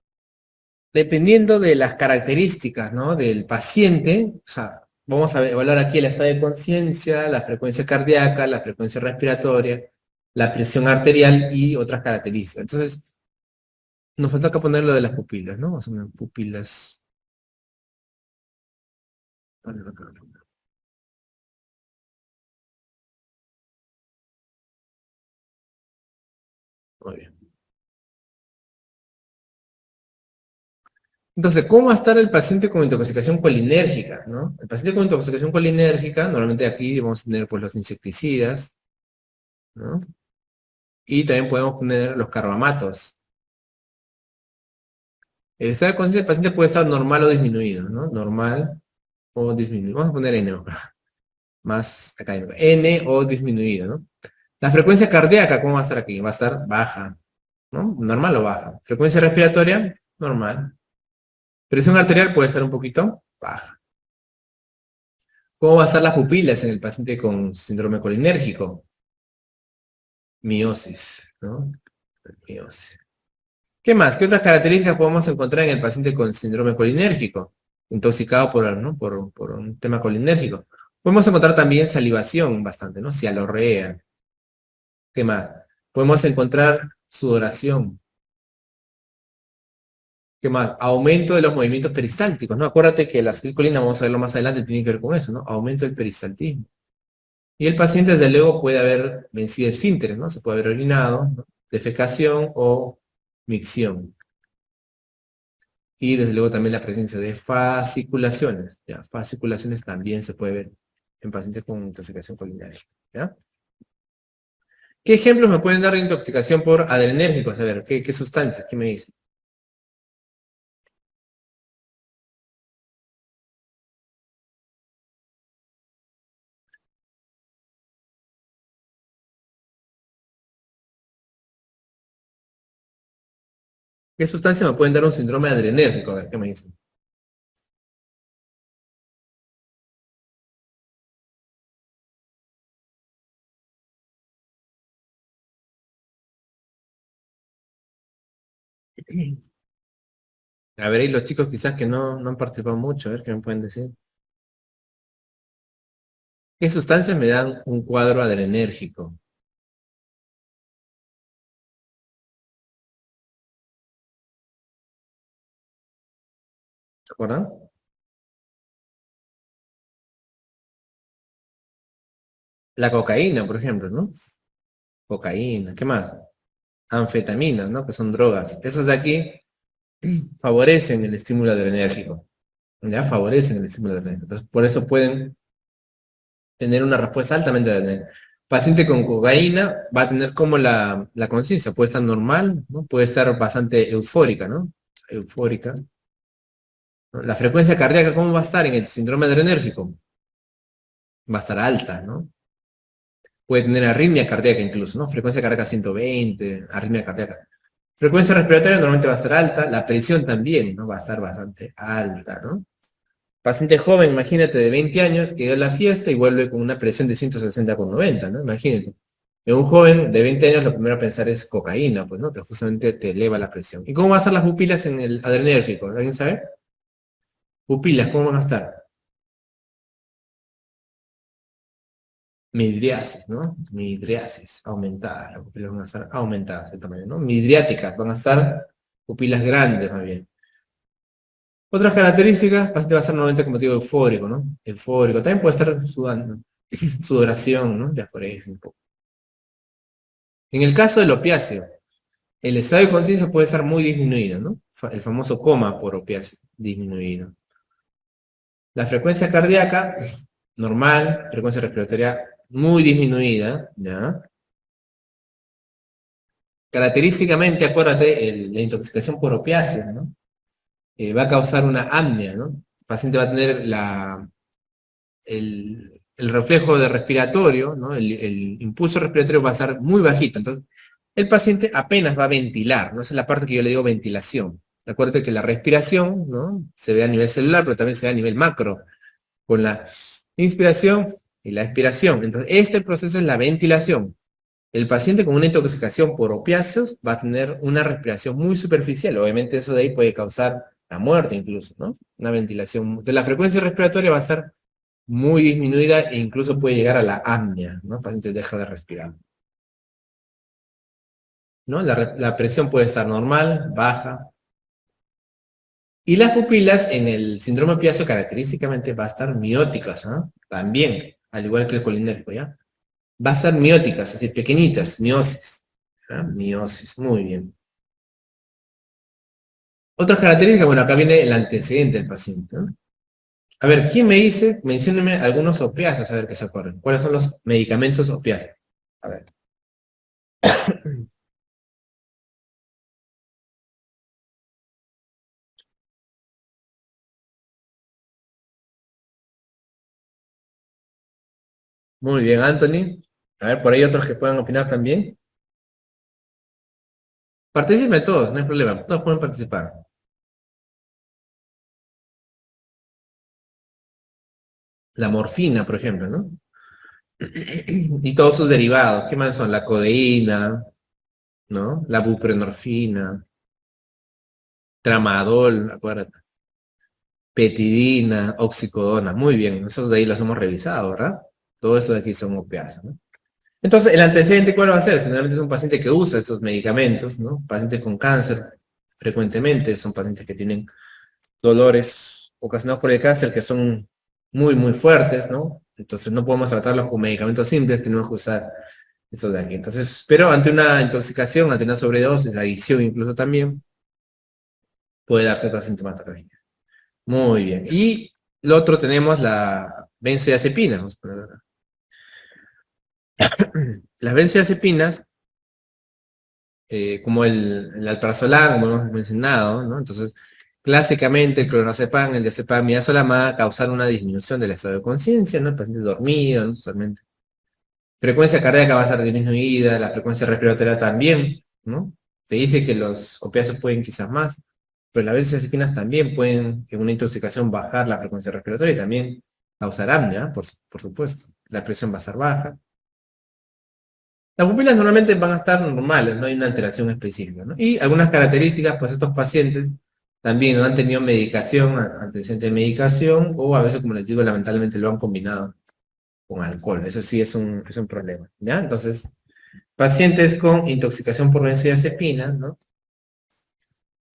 dependiendo de las características, ¿no? Del paciente, o sea, vamos a evaluar aquí el estado de conciencia, la frecuencia cardíaca, la frecuencia respiratoria, la presión arterial y otras características. Entonces, nos falta acá poner lo de las pupilas, ¿no? Vamos a poner pupilas. Muy bien. Entonces, ¿cómo va a estar el paciente con intoxicación colinérgica, ¿no? El paciente con intoxicación colinérgica, normalmente aquí vamos a tener pues los insecticidas, ¿no? Y también podemos poner los carbamatos. El estado de conciencia del paciente puede estar normal o disminuido, ¿no? Normal o disminuido. Vamos a poner N, más académico. N o disminuido, ¿no? La frecuencia cardíaca, ¿cómo va a estar aquí? Va a estar baja, ¿no? Normal o baja. Frecuencia respiratoria, normal. Presión arterial puede estar un poquito baja. ¿Cómo va a estar las pupilas en el paciente con síndrome colinérgico? Miosis, ¿no? Miosis. ¿Qué más? ¿Qué otras características podemos encontrar en el paciente con síndrome colinérgico? Intoxicado ¿no? por un tema colinérgico. Podemos encontrar también salivación bastante, ¿no? Cialorrea. ¿Qué más? Podemos encontrar sudoración. ¿Qué más? Aumento de los movimientos peristálticos, ¿no? Acuérdate que la acetilcolina, vamos a verlo más adelante, tiene que ver con eso, ¿no? Aumento del peristaltismo. Y el paciente, desde luego, puede haber vencido esfínteres, ¿no? Se puede haber orinado, ¿no? Defecación o micción. Y desde luego también la presencia de fasciculaciones. ¿Ya? Fasciculaciones también se puede ver en pacientes con intoxicación culinaria. ¿Ya? ¿Qué ejemplos me pueden dar de intoxicación por adrenérgicos? A ver, ¿qué sustancias? ¿Qué me dicen? ¿Qué sustancias me pueden dar un síndrome adrenérgico? A ver, ¿qué me dicen? A ver, y los chicos quizás que no han participado mucho, a ver, ¿qué me pueden decir? ¿Qué sustancias me dan un cuadro adrenérgico? ¿Se acuerdan? La cocaína, por ejemplo, ¿no? Cocaína, ¿qué más? Anfetaminas, ¿no? Que son drogas. Esas de aquí favorecen el estímulo adrenérgico. ¿Ya? Favorecen el estímulo adrenérgico. Entonces, por eso pueden tener una respuesta altamente adrenérgica. Paciente con cocaína va a tener como la conciencia, puede estar normal, ¿no? Puede estar bastante eufórica, ¿no? Eufórica, ¿no? La frecuencia cardíaca, ¿cómo va a estar en el síndrome adrenérgico? Va a estar alta, ¿no? Puede tener arritmia cardíaca incluso, ¿no? Frecuencia cardíaca 120, arritmia cardíaca. Frecuencia respiratoria normalmente va a estar alta, la presión también, ¿no? Va a estar bastante alta, ¿no? Paciente joven, imagínate, de 20 años, que dio la fiesta y vuelve con una presión de 160/90, ¿no? Imagínate. En un joven de 20 años, lo primero a pensar es cocaína, pues, ¿no? Que justamente te eleva la presión. ¿Y cómo van a estar las pupilas en el adrenérgico? ¿Alguien sabe? Pupilas, ¿cómo van a estar? Midriasis, ¿no? Midriasis, aumentadas. Las pupilas van a estar aumentadas de tamaño, ¿no? Midriáticas, van a estar pupilas grandes, más bien. Otras características, el paciente va a estar normalmente, como te digo, eufórico, ¿no? Eufórico. También puede estar sudando, sudoración, ¿no? Diaforesis un poco. En el caso del opiáceo, el estado de conciencia puede estar muy disminuido, ¿no? El famoso coma por opiáceo, disminuido. La frecuencia cardíaca, normal, frecuencia respiratoria muy disminuida, ¿ya? Característicamente, acuérdate, la intoxicación por opiáceos, ¿no? Va a causar una apnea, ¿no? El paciente va a tener el reflejo de respiratorio, ¿no? El impulso respiratorio va a estar muy bajito. Entonces, el paciente apenas va a ventilar, ¿no? Esa es la parte que yo le digo ventilación. Acuérdate que la respiración, ¿no? Se ve a nivel celular, pero también se ve a nivel macro, con la inspiración y la expiración. Entonces, este proceso es la ventilación. El paciente con una intoxicación por opiáceos va a tener una respiración muy superficial. Obviamente eso de ahí puede causar la muerte incluso, ¿no? Una ventilación. De la frecuencia respiratoria va a estar muy disminuida e incluso puede llegar a la apnea, ¿no? El paciente deja de respirar. ¿No? La presión puede estar normal, baja. Y las pupilas en el síndrome opiáceo característicamente va a estar mióticas, ¿no? También, al igual que el colinérgico, ¿ya? Va a estar mióticas, así pequeñitas, miosis. ¿Ya? Miosis, muy bien. Otras características, bueno, acá viene el antecedente del paciente, ¿no? A ver, ¿quién me dice? Mencióneme algunos opiáceos, a ver qué se acuerdan. ¿Cuáles son los medicamentos opiáceos? A ver. Muy bien, Anthony. A ver, por ahí otros que puedan opinar también. Participen todos, no hay problema. Todos pueden participar. La morfina, por ejemplo, ¿no? Y todos sus derivados. ¿Qué más son? La codeína, ¿no? La buprenorfina, tramadol, acuérdate. Petidina, oxicodona. Muy bien, esos de ahí los hemos revisado, ¿verdad? Todo eso de aquí son opiáceos, ¿no? Entonces, el antecedente, ¿cuál va a ser? Generalmente es un paciente que usa estos medicamentos, ¿no? Pacientes con cáncer, frecuentemente, son pacientes que tienen dolores ocasionados por el cáncer que son muy, muy fuertes, ¿no? Entonces no podemos tratarlos con medicamentos simples, tenemos que usar estos de aquí. Entonces, pero ante una intoxicación, ante una sobredosis, adicción incluso también, puede darse esta sintomatología. Muy bien. Y lo otro tenemos la benzodiazepina. Vamos a poner acá. Las benzodiazepinas, como el alprazolam, como hemos mencionado, ¿no? Entonces, clásicamente el clonazepam, el diazepam, midazolam va a causar una disminución del estado de conciencia, ¿no? El paciente dormido, ¿no? Totalmente. Frecuencia cardíaca va a ser disminuida, la frecuencia respiratoria también, ¿no? Te dice que los opiáceos pueden quizás más, pero las benzodiazepinas también pueden, en una intoxicación, bajar la frecuencia respiratoria y también causar apnea, por supuesto. La presión va a estar baja. Las pupilas normalmente van a estar normales, no hay una alteración específica, ¿no? Y algunas características, pues estos pacientes también no han tenido medicación, antecedente de medicación, o a veces, como les digo, lamentablemente lo han combinado con alcohol. Eso sí es un problema, ¿ya? Entonces, pacientes con intoxicación por benzodiazepina, ¿no?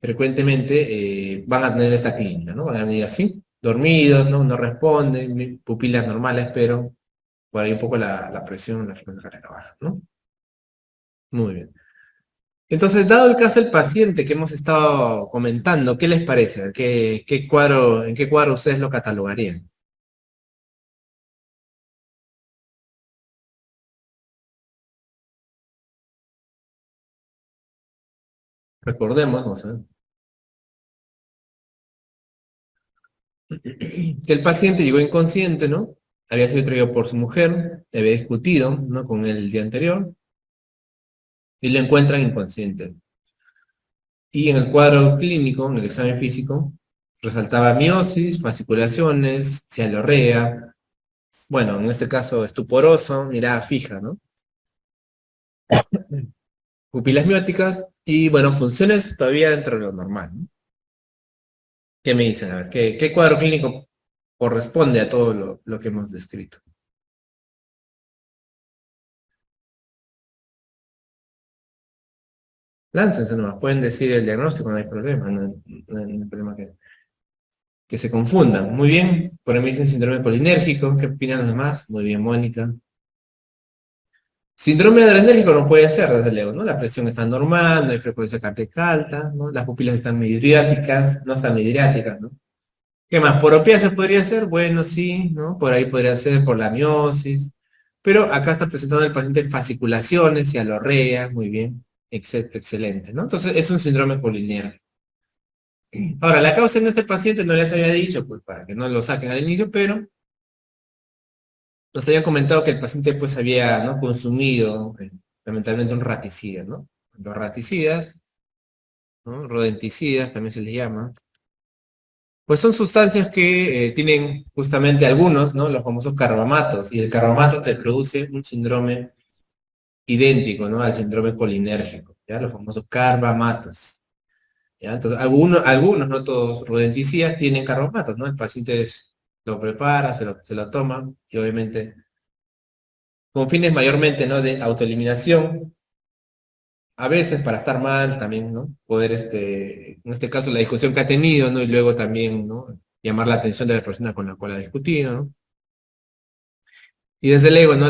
Frecuentemente van a tener esta clínica, ¿no? Van a venir así, dormidos, ¿no? No responden, pupilas normales, pero por ahí un poco la presión, la frecuencia cardíaca baja, ¿no? Muy bien. Entonces, dado el caso del paciente que hemos estado comentando, ¿qué les parece? ¿Qué cuadro, en qué cuadro ustedes lo catalogarían? Recordemos, vamos a ver, que el paciente llegó inconsciente, ¿no? Había sido traído por su mujer, había discutido, ¿no? Con él el día anterior, y lo encuentran inconsciente. Y en el cuadro clínico, en el examen físico, resaltaba miosis, fasciculaciones, cialorrea, bueno, en este caso estuporoso, mirada fija, ¿no? Pupilas mióticas y, bueno, funciones todavía dentro de lo normal, ¿no? ¿Qué me dicen? A ver, ¿qué cuadro clínico corresponde a todo lo que hemos descrito? Láncense nomás, pueden decir el diagnóstico, no hay problema, no hay problema que se confundan. Muy bien, por ahí me dicen síndrome colinérgico, ¿qué opinan los demás? Muy bien, Mónica. Síndrome adrenérgico no puede ser, desde luego, ¿no? La presión está normal, no hay frecuencia cardíaca alta, ¿no? Las pupilas están midriáticas, no están midriáticas, ¿no? ¿Qué más? ¿Por opiáceos podría ser? Bueno, sí, ¿no? Por ahí podría ser por la miosis, Pero acá está presentando el paciente fasciculaciones, cialorrea, muy bien, excelente, ¿no? Entonces es un síndrome polinémico. Ahora, la causa en este paciente no les había dicho, pues para que no lo saquen al inicio, pero nos habían comentado que el paciente pues había, ¿no?, consumido lamentablemente un raticida, ¿no? Los raticidas, ¿no?, rodenticidas también se les llama, pues son sustancias que tienen justamente algunos, ¿no?, los famosos carbamatos, y el carbamato te produce un síndrome idéntico, ¿no?, al síndrome colinérgico, ¿ya? Los famosos carbamatos. ¿Ya? Entonces, algunos, no todos, rodenticidas tienen carbamatos, ¿no? El paciente lo prepara, se lo toma, y obviamente, con fines mayormente, ¿no?, de autoeliminación, a veces para estar mal también, ¿no? Poder, en este caso, la discusión que ha tenido, ¿no? Y luego también, ¿no?, llamar la atención de la persona con la cual ha discutido, ¿no? Y desde luego, ¿no?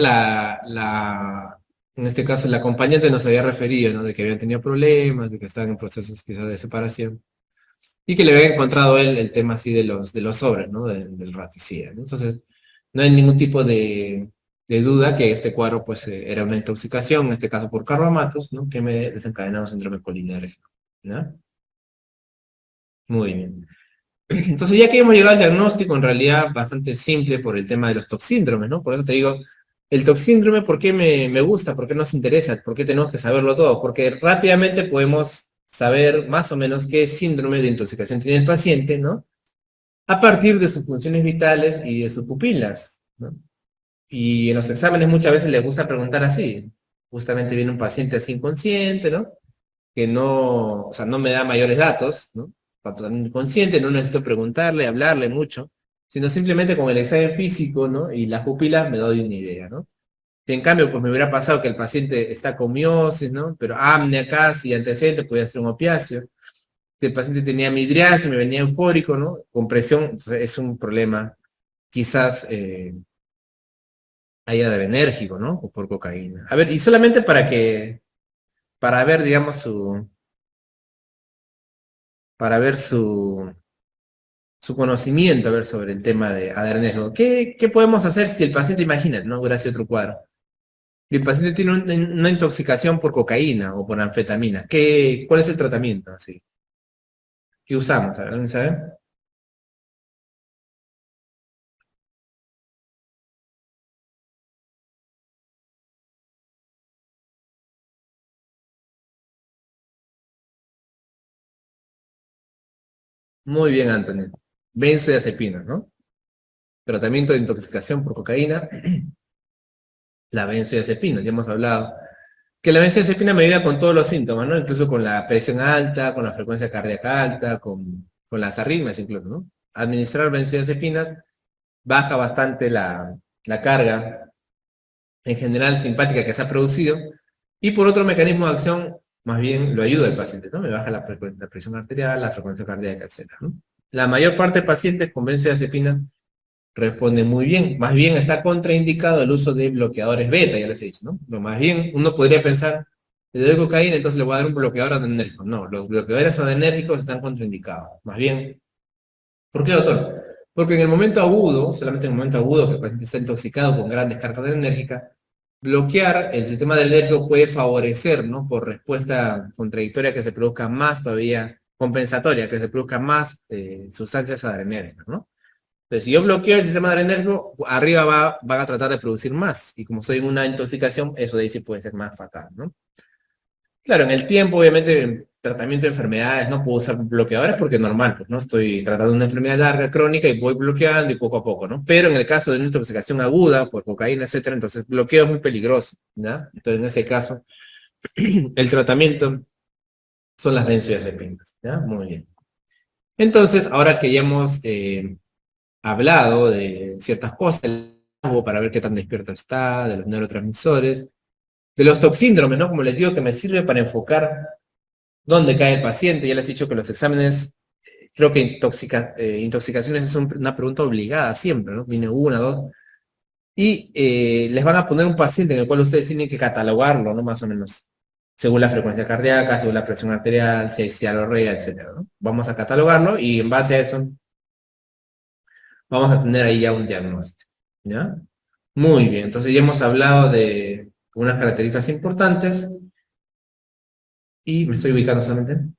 En este caso, el acompañante nos había referido, ¿no?, de que habían tenido problemas, de que estaban en procesos quizás de separación. Y que le había encontrado él el tema así de los sobres, ¿no? Del raticida, ¿no? Entonces, no hay ningún tipo de duda que este cuadro, pues, era una intoxicación, en este caso por carbamatos, ¿no?, que me desencadenaba un síndrome colinérgico, ¿no? Muy bien. Entonces, ya que hemos llegado al diagnóstico, en realidad bastante simple por el tema de los toxíndromes, ¿no? Por eso te digo, el toxíndrome, ¿por qué me gusta? ¿Por qué nos interesa? ¿Por qué tenemos que saberlo todo? Porque rápidamente podemos saber más o menos qué síndrome de intoxicación tiene el paciente, ¿no?, a partir de sus funciones vitales y de sus pupilas, ¿no? Y en los exámenes muchas veces les gusta preguntar así. Justamente viene un paciente así inconsciente, ¿no?, que no, o sea, no me da mayores datos, ¿no? Cuando también inconsciente, no necesito preguntarle, hablarle mucho, sino simplemente con el examen físico, ¿no?, y las pupilas me doy una idea, ¿no? Si en cambio, pues me hubiera pasado que el paciente está con miosis, ¿no?, pero apnea casi, antecedente, podía ser un opiáceo. Si el paciente tenía midriasis, me venía eufórico, ¿no?, con presión, entonces es un problema quizás haya de enérgico, ¿no?, o por cocaína. A ver, y solamente para ver, digamos, para ver su conocimiento, a ver, sobre el tema de adrenérgico. ¿Qué podemos hacer si el paciente, imagínate, ¿no?, gracias a otro cuadro, y el paciente tiene una intoxicación por cocaína o por anfetamina? ¿Cuál es el tratamiento? Así, ¿qué usamos? ¿Alguien sabe? Muy bien, Antonio. Benzodiazepinas, ¿no? Tratamiento de intoxicación por cocaína, la benzodiazepina, ya hemos hablado. Que la benzodiazepina me ayuda con todos los síntomas, ¿no? Incluso con la presión alta, con la frecuencia cardíaca alta, con las arritmias incluso, ¿no? Administrar benzodiazepinas baja bastante la carga, en general simpática que se ha producido, y por otro mecanismo de acción, más bien lo ayuda al paciente, ¿no? Me baja la presión arterial, la frecuencia cardíaca, etcétera, ¿no? La mayor parte de pacientes con benzodiazepina responde muy bien. Más bien está contraindicado el uso de bloqueadores beta, ya les he dicho, ¿no? Lo más bien, uno podría pensar, le doy cocaína, entonces le voy a dar un bloqueador adrenérgico. No, los bloqueadores adrenérgicos están contraindicados. Más bien, ¿por qué, doctor? Porque en el momento agudo, solamente en el momento agudo que el paciente está intoxicado con gran descarga adrenérgica, bloquear el sistema adrenérgico puede favorecer, ¿no?, por respuesta contradictoria, que se produzca más todavía, compensatoria, que se produzca más sustancias adrenérgicas, ¿no? Pero si yo bloqueo el sistema adrenérgico, arriba van a tratar de producir más. Y como estoy en una intoxicación, eso de ahí sí puede ser más fatal, ¿no? Claro, en el tiempo, obviamente, en tratamiento de enfermedades no puedo usar bloqueadores porque es normal, pues no estoy tratando una enfermedad larga, crónica, y voy bloqueando y poco a poco, ¿no? Pero en el caso de una intoxicación aguda por cocaína, etcétera, entonces bloqueo es muy peligroso, ¿ya? Entonces, en ese caso, el tratamiento son las benzodiazepinas, ¿ya? Muy bien. Entonces, ahora que ya hemos hablado de ciertas cosas, para ver qué tan despierto está, de los neurotransmisores, de los toxíndromes, ¿no? Como les digo, que me sirve para enfocar dónde cae el paciente. Ya les he dicho que los exámenes, creo que intoxicaciones es una pregunta obligada siempre, ¿no? Viene una, dos, y les van a poner un paciente en el cual ustedes tienen que catalogarlo, ¿no? Más o menos, según la frecuencia cardíaca, según la presión arterial, si hay cialorrea, etcétera, ¿no? Vamos a catalogarlo y en base a eso vamos a tener ahí ya un diagnóstico, ¿ya? Muy bien, entonces ya hemos hablado de unas características importantes y me estoy ubicando solamente.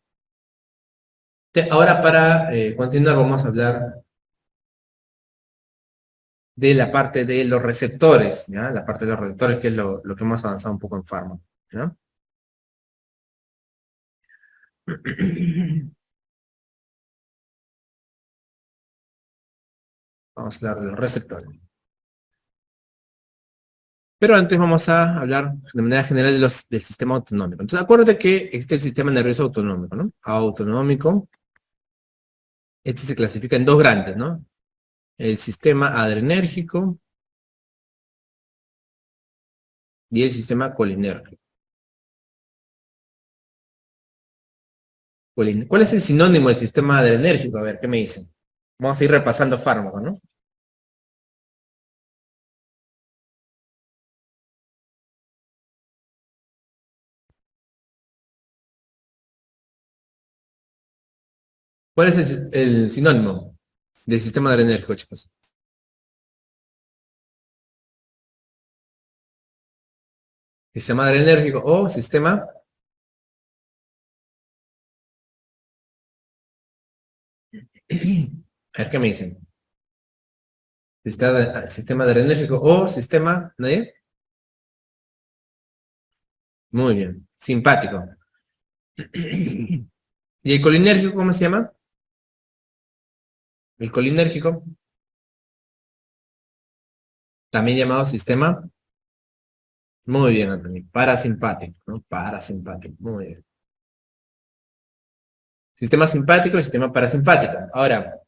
Ahora para continuar vamos a hablar de la parte de los receptores, ¿ya? La parte de los receptores que es lo que hemos avanzado un poco en Pharma, ¿ya? Vamos a hablar de los receptores. Pero antes vamos a hablar de manera general del sistema autonómico. Entonces acuérdate que existe el sistema nervioso autonómico, ¿no? Autonómico. Este se clasifica en dos grandes, ¿no? El sistema adrenérgico y el sistema colinérgico. ¿Cuál es el sinónimo del sistema adrenérgico? A ver, ¿qué me dicen? Vamos a ir repasando fármacos, ¿no? ¿Cuál es el sinónimo del sistema adrenérgico, chicos? Sistema adrenérgico o sistema... A ver, ¿qué me dicen? Sistema adrenérgico o sistema... ¿Nadie? Muy bien. Simpático. ¿Y el colinérgico cómo se llama? El colinérgico, también llamado sistema... Muy bien, Anthony. Parasimpático, ¿no? Parasimpático. Muy bien. Sistema simpático y sistema parasimpático. Ahora,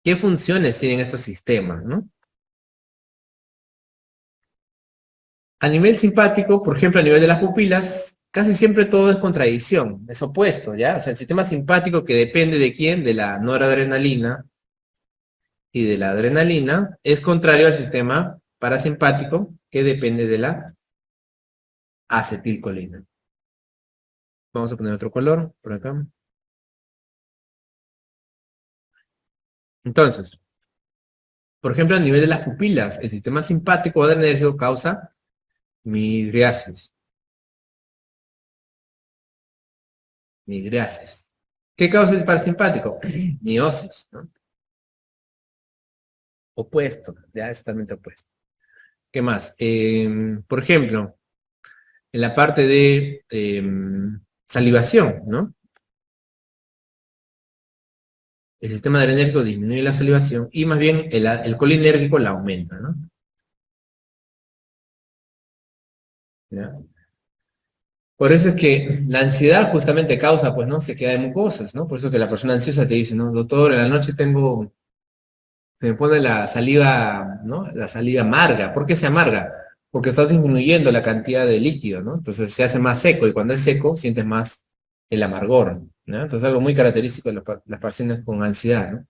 ¿qué funciones tienen estos sistemas, no? A nivel simpático, por ejemplo, a nivel de las pupilas, casi siempre todo es contradicción, es opuesto, ¿ya? O sea, el sistema simpático que depende de quién, de la noradrenalina y de la adrenalina, es contrario al sistema parasimpático que depende de la acetilcolina. Vamos a poner otro color por acá. Entonces, por ejemplo, a nivel de las pupilas, el sistema simpático o adrenérgico causa midriasis. Midriasis. ¿Qué causa el parasimpático? Miosis, ¿no? Opuesto, ya es totalmente opuesto. ¿Qué más? Por ejemplo, en la parte de salivación, ¿no? El sistema adrenérgico disminuye la salivación y más bien el colinérgico la aumenta, ¿no? ¿Ya? Por eso es que la ansiedad justamente causa, pues, ¿no? Sequedad de mucosas, ¿no? Por eso que la persona ansiosa te dice, ¿no? Doctor, en la noche se me pone la saliva, ¿no? La saliva amarga. ¿Por qué se amarga? Porque estás disminuyendo la cantidad de líquido, ¿no? Entonces se hace más seco y cuando es seco sientes más el amargor, ¿no? Entonces algo muy característico de las pacientes con ansiedad, ¿no?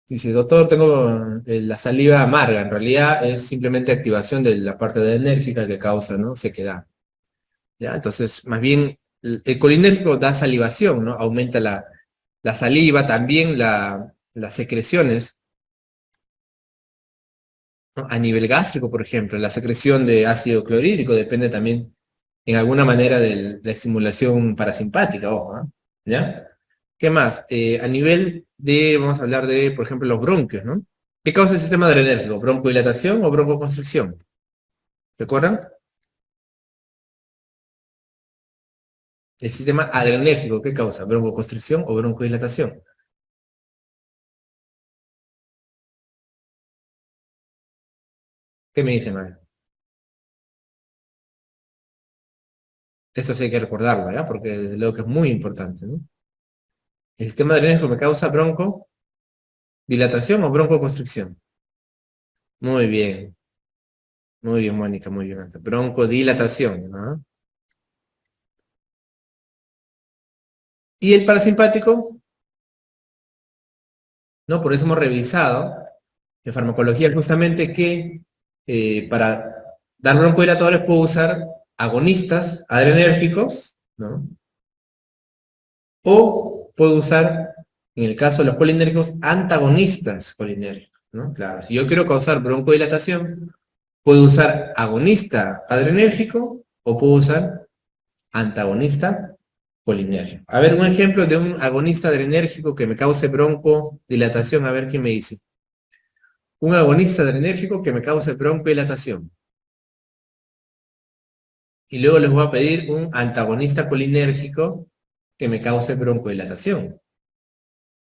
Dice, doctor, tengo la saliva amarga. En realidad es simplemente activación de la parte enérgica que causa, ¿no? Sequedad. ¿Ya? Entonces, más bien, el colinérgico da salivación, ¿no? Aumenta la saliva, también las secreciones, ¿no? A nivel gástrico, por ejemplo, la secreción de ácido clorhídrico depende también, en alguna manera, de la estimulación parasimpática, ojo, ¿no? ¿Ya? ¿Qué más? A nivel vamos a hablar de, por ejemplo, los bronquios, ¿no? ¿Qué causa el sistema adrenérgico? ¿Broncodilatación o broncoconstricción? ¿Recuerdan? El sistema adrenérgico, ¿qué causa? ¿Broncoconstricción o broncodilatación? ¿Qué me dicen, Mario? Esto sí hay que recordarlo, ¿verdad? Porque desde luego que es muy importante, ¿no? El sistema adrenérgico me causa broncodilatación o broncoconstricción. Muy bien, Mónica, muy bien. Broncodilatación, ¿no? Y el parasimpático, ¿no? Por eso hemos revisado en farmacología justamente que para dar broncodilatadores puedo usar agonistas adrenérgicos, ¿no? O puedo usar, en el caso de los colinérgicos, antagonistas colinérgicos, ¿no? Claro, si yo quiero causar broncodilatación, Puedo usar agonista adrenérgico o puedo usar antagonista colinérgico. A ver, un ejemplo de un agonista adrenérgico que me cause broncodilatación. A ver qué me dice. Un agonista adrenérgico que me cause broncodilatación. Y luego les voy a pedir un antagonista colinérgico que me cause broncodilatación.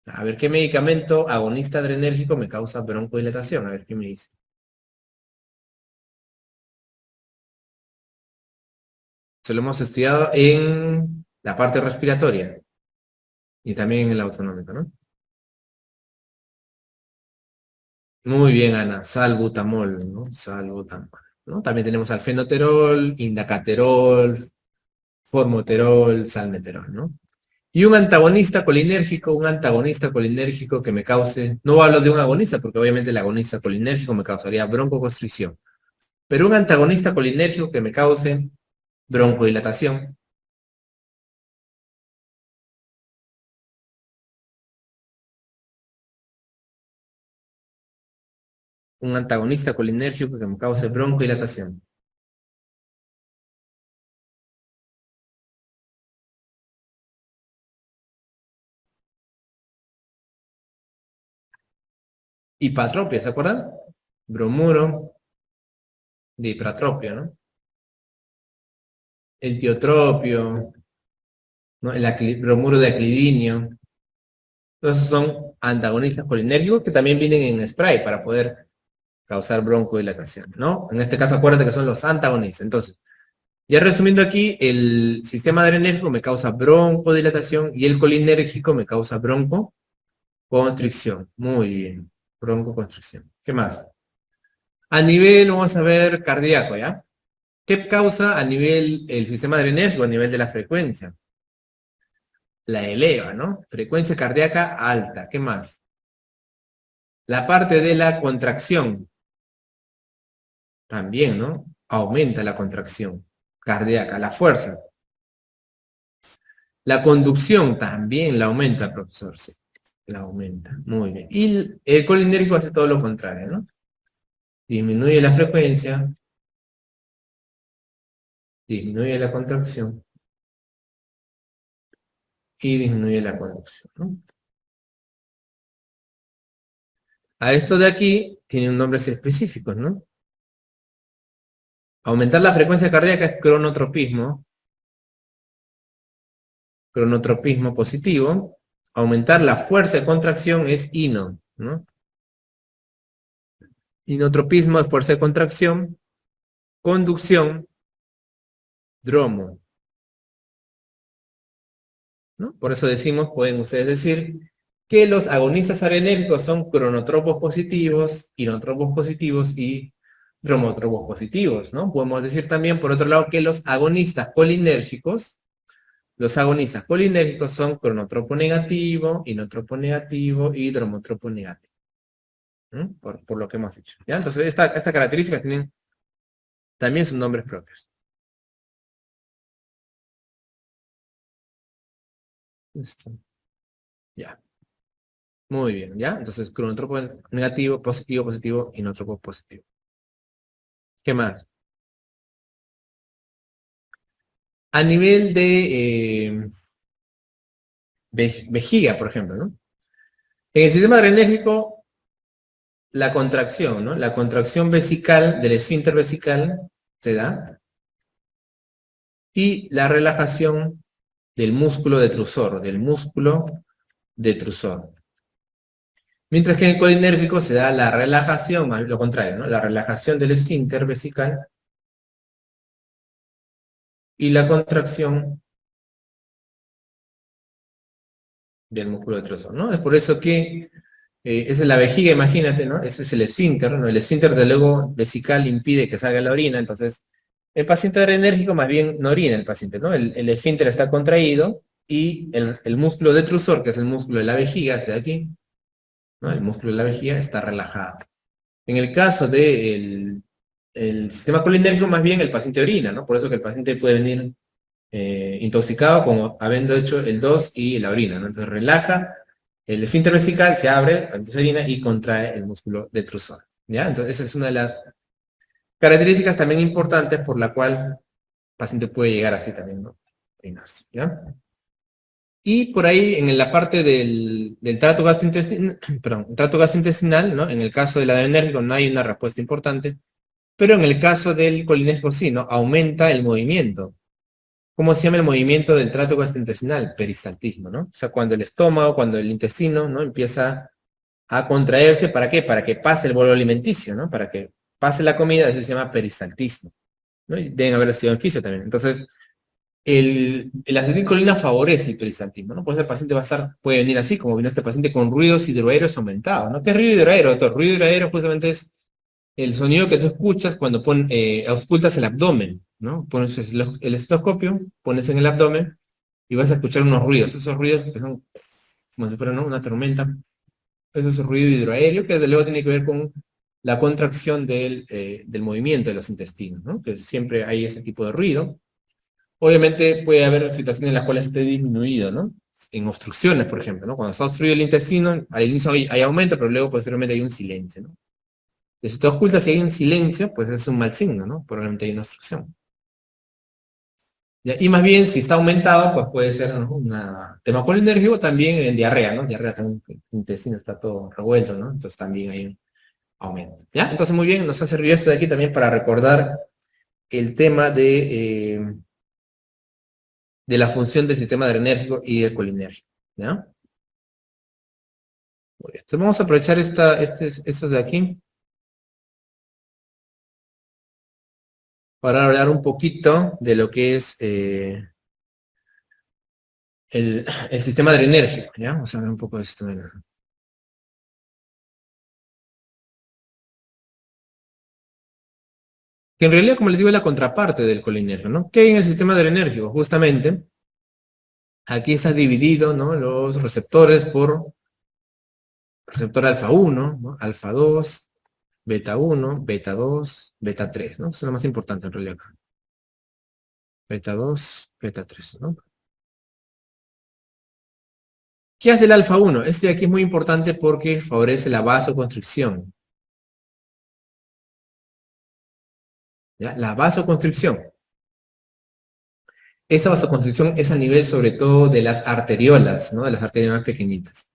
A ver qué medicamento agonista adrenérgico me causa broncodilatación. A ver qué me dice. Eso lo hemos estudiado en la parte respiratoria y también en el autonómico, ¿no? Muy bien, Ana. Salbutamol, ¿no? Salbutamol, ¿no? También tenemos alfenoterol, indacaterol, formoterol, salmeterol, ¿no? Y un antagonista colinérgico que me cause, no hablo de un agonista, porque obviamente el agonista colinérgico me causaría broncoconstricción, pero un antagonista colinérgico que me cause broncodilatación. Un antagonista colinérgico que me cause broncodilatación. Hipatropia, ¿se acuerdan? Bromuro de hipratropia, ¿no? El tiotropio, ¿no? Bromuro de aclidinio. Entonces son antagonistas colinérgicos que también vienen en spray para poder causar broncodilatación, ¿no? En este caso acuérdate que son los antagonistas. Entonces, ya resumiendo aquí, el sistema adrenérgico me causa broncodilatación y el colinérgico me causa broncoconstricción. Muy bien, broncoconstricción. ¿Qué más? A nivel, vamos a ver, cardíaco, ¿ya? ¿Qué causa a nivel el sistema adrenérgico, a nivel de la frecuencia? La eleva, ¿no? Frecuencia cardíaca alta. ¿Qué más? La parte de la contracción. También, ¿no? Aumenta la contracción cardíaca, la fuerza. La conducción también la aumenta, profesor. Sí, la aumenta. Muy bien. Y el colinérgico hace todo lo contrario, ¿no? Disminuye la frecuencia, disminuye la contracción y disminuye la conducción, ¿no? A esto de aquí tienen nombres específicos, ¿no? Aumentar la frecuencia cardíaca es cronotropismo positivo. Aumentar la fuerza de contracción es ino, ¿no? Inotropismo es fuerza de contracción. Conducción, dromo, ¿no? Por eso decimos, pueden ustedes decir, que los agonistas adrenérgicos son cronotropos positivos, inotropos positivos y dromotropos positivos, ¿no? Podemos decir también, por otro lado, que los agonistas colinérgicos son cronotropo negativo, inotropo negativo y dromotropo negativo. ¿No? Por lo que hemos dicho. ¿Ya? Entonces, esta característica tienen también sus nombres propios. Listo. Ya. Muy bien, ¿ya? Entonces, cronotropo negativo, positivo, positivo, inotropo positivo. ¿Qué más? A nivel de vejiga, por ejemplo, ¿no? En el sistema adrenérgico, la contracción, ¿no? La contracción vesical del esfínter vesical se da y la relajación del músculo detrusor, Mientras que en el colinérgico se da la relajación, lo contrario, ¿no? La relajación del esfínter vesical y la contracción del músculo detrusor, ¿no? Es por eso que esa es la vejiga, imagínate, ¿no? Ese es el esfínter, ¿no? El esfínter, desde luego, vesical impide que salga la orina, entonces el paciente adrenérgico más bien no orina el paciente, ¿no? El esfínter está contraído y el músculo detrusor, que es el músculo de la vejiga, este de aquí, ¿no? El músculo de la vejiga está relajado. En el caso del el sistema colinérgico, más bien el paciente orina, ¿no? Por eso que el paciente puede venir intoxicado como habiendo hecho el 2 y la orina, ¿no? Entonces relaja, el esfínter vesical se abre, entonces orina y contrae el músculo detrusor, ¿ya? Entonces esa es una de las Características también importantes por la cual el paciente puede llegar así también, ¿no? ¿Ya? Y por ahí, en la parte del trato gastrointestinal, perdón, trato gastrointestinal, ¿no? En el caso del adrenérgico no hay una respuesta importante, pero en el caso del colinérgico sí, ¿no? Aumenta el movimiento. ¿Cómo se llama el movimiento del trato gastrointestinal? Peristaltismo, ¿no? O sea, cuando el estómago, cuando el intestino, ¿no? Empieza a contraerse, ¿para qué? Para que pase el bolo alimenticio, ¿no? Para que pase la comida, eso se llama peristaltismo, ¿no? Y deben haber estudiado en fisio también. Entonces, el acetilcolina favorece el peristaltismo, ¿no? Por eso el paciente puede venir así, como vino este paciente con ruidos hidroaéreos aumentados, ¿no? ¿Qué es ruido hidroaéreo, doctor? Ruido hidroaéreo justamente es el sonido que tú escuchas cuando auscultas el abdomen, ¿no? Pones el estetoscopio, pones en el abdomen y vas a escuchar unos ruidos. Esos ruidos que son como si fuera, ¿no? Una tormenta. Eso es ruido hidroaéreo, que desde luego tiene que ver con la contracción del movimiento de los intestinos, ¿no? Que siempre hay ese tipo de ruido. Obviamente puede haber situaciones en las cuales esté disminuido, ¿no? En obstrucciones, por ejemplo, ¿no? Cuando está obstruido el intestino, al inicio hay aumento, pero luego posteriormente hay un silencio, ¿no? Y si te ocultas si hay un silencio, pues es un mal signo, ¿no? Probablemente hay una obstrucción. ¿Ya? Y más bien, si está aumentado, pues puede ser, ¿no? Un tema colinérgico, también en diarrea, ¿no? Diarrea también, el intestino está todo revuelto, ¿no? Entonces también hay un aumento. ¿Ya? Entonces muy bien, nos ha servido esto de aquí también para recordar el tema de la función del sistema adrenérgico y el colinérgico. ¿Ya? Muy bien. Entonces vamos a aprovechar estos de aquí para hablar un poquito de lo que es el sistema adrenérgico. ¿Ya? Vamos a hablar un poco de esto. Que en realidad, como les digo, es la contraparte del colinérgico, ¿no? ¿Qué hay en el sistema adrenérgico? Justamente, aquí está dividido, ¿no? Los receptores por receptor alfa 1, ¿no? Alfa 2, beta 1, beta 2, beta 3, ¿no? Eso es lo más importante en realidad acá. Beta 2, beta 3, ¿no? ¿Qué hace el alfa 1? Este de aquí es muy importante porque favorece la vasoconstricción. ¿Ya? La vasoconstricción. Esta vasoconstricción es a nivel sobre todo de las arteriolas, ¿no? De las arterias más pequeñitas.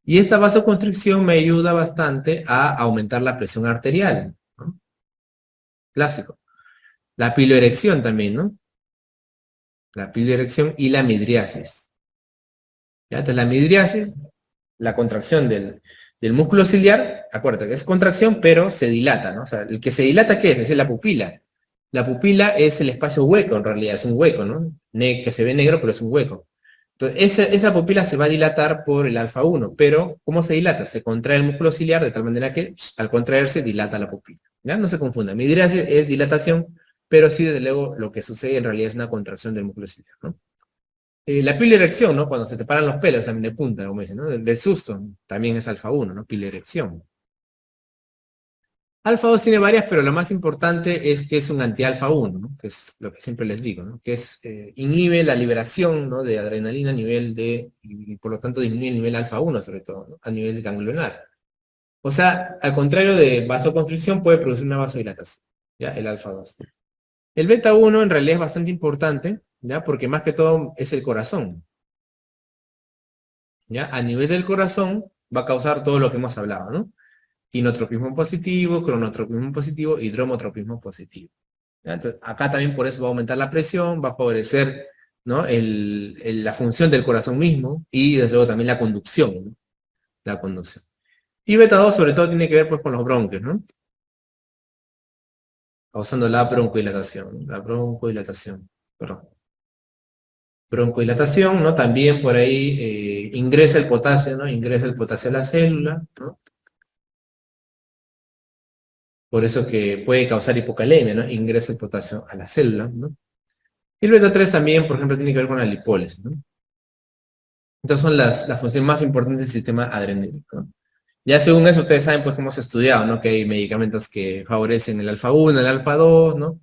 Y esta vasoconstricción me ayuda bastante a aumentar la presión arterial, ¿no? Clásico. La piloerección también, ¿no? La piloerección y la midriasis. ¿Ya? Entonces la midriasis, la contracción del músculo ciliar, acuérdate que es contracción, pero se dilata, ¿no? O sea, el que se dilata, ¿qué es? Es la pupila. La pupila es el espacio hueco, en realidad, es un hueco, ¿no? Que se ve negro, pero es un hueco. Entonces, esa pupila se va a dilatar por el alfa 1, pero ¿cómo se dilata? Se contrae el músculo ciliar de tal manera que al contraerse dilata la pupila. ¿Ya? No se confunda. Midriasis es dilatación, pero sí, desde luego, lo que sucede en realidad es una contracción del músculo ciliar, ¿no? La piloerección, ¿no? Cuando se te paran los pelos también de punta, como dicen, ¿no? Del susto, también es alfa 1, ¿no? Piloerección. Alfa 2 tiene varias, pero lo más importante es que es un anti-alfa 1, ¿no? Que es lo que siempre les digo, ¿no? Que es, inhibe la liberación, ¿no? De adrenalina a nivel y por lo tanto disminuye el nivel alfa 1 sobre todo, ¿no? A nivel ganglionar. O sea, al contrario de vasoconstricción puede producir una vasodilatación, ¿ya? El alfa 2. El beta 1 en realidad es bastante importante, ¿ya? Porque más que todo es el corazón, ¿ya? A nivel del corazón va a causar todo lo que hemos hablado, ¿no? Inotropismo positivo, cronotropismo positivo y dromotropismo positivo. ¿Ya? Entonces, acá también por eso va a aumentar la presión, va a favorecer, ¿no? La función del corazón mismo y desde luego también la conducción, ¿no? La conducción. Y beta 2 sobre todo tiene que ver pues con los bronquios, ¿no? Causando la broncodilatación, ¿no? La broncodilatación, perdón. Broncodilatación, ¿no? También por ahí ingresa el potasio, ¿no? Ingresa el potasio a la célula, ¿no? Por eso que puede causar hipocalemia, ¿no? Ingresa el potasio a la célula, ¿no? Y el beta 3 también, por ejemplo, tiene que ver con la lipólisis, ¿no? Entonces son las funciones más importantes del sistema adrenérgico, ¿no? Ya según eso ustedes saben pues que hemos estudiado, ¿no? Que hay medicamentos que favorecen el alfa 1, el alfa 2, ¿no?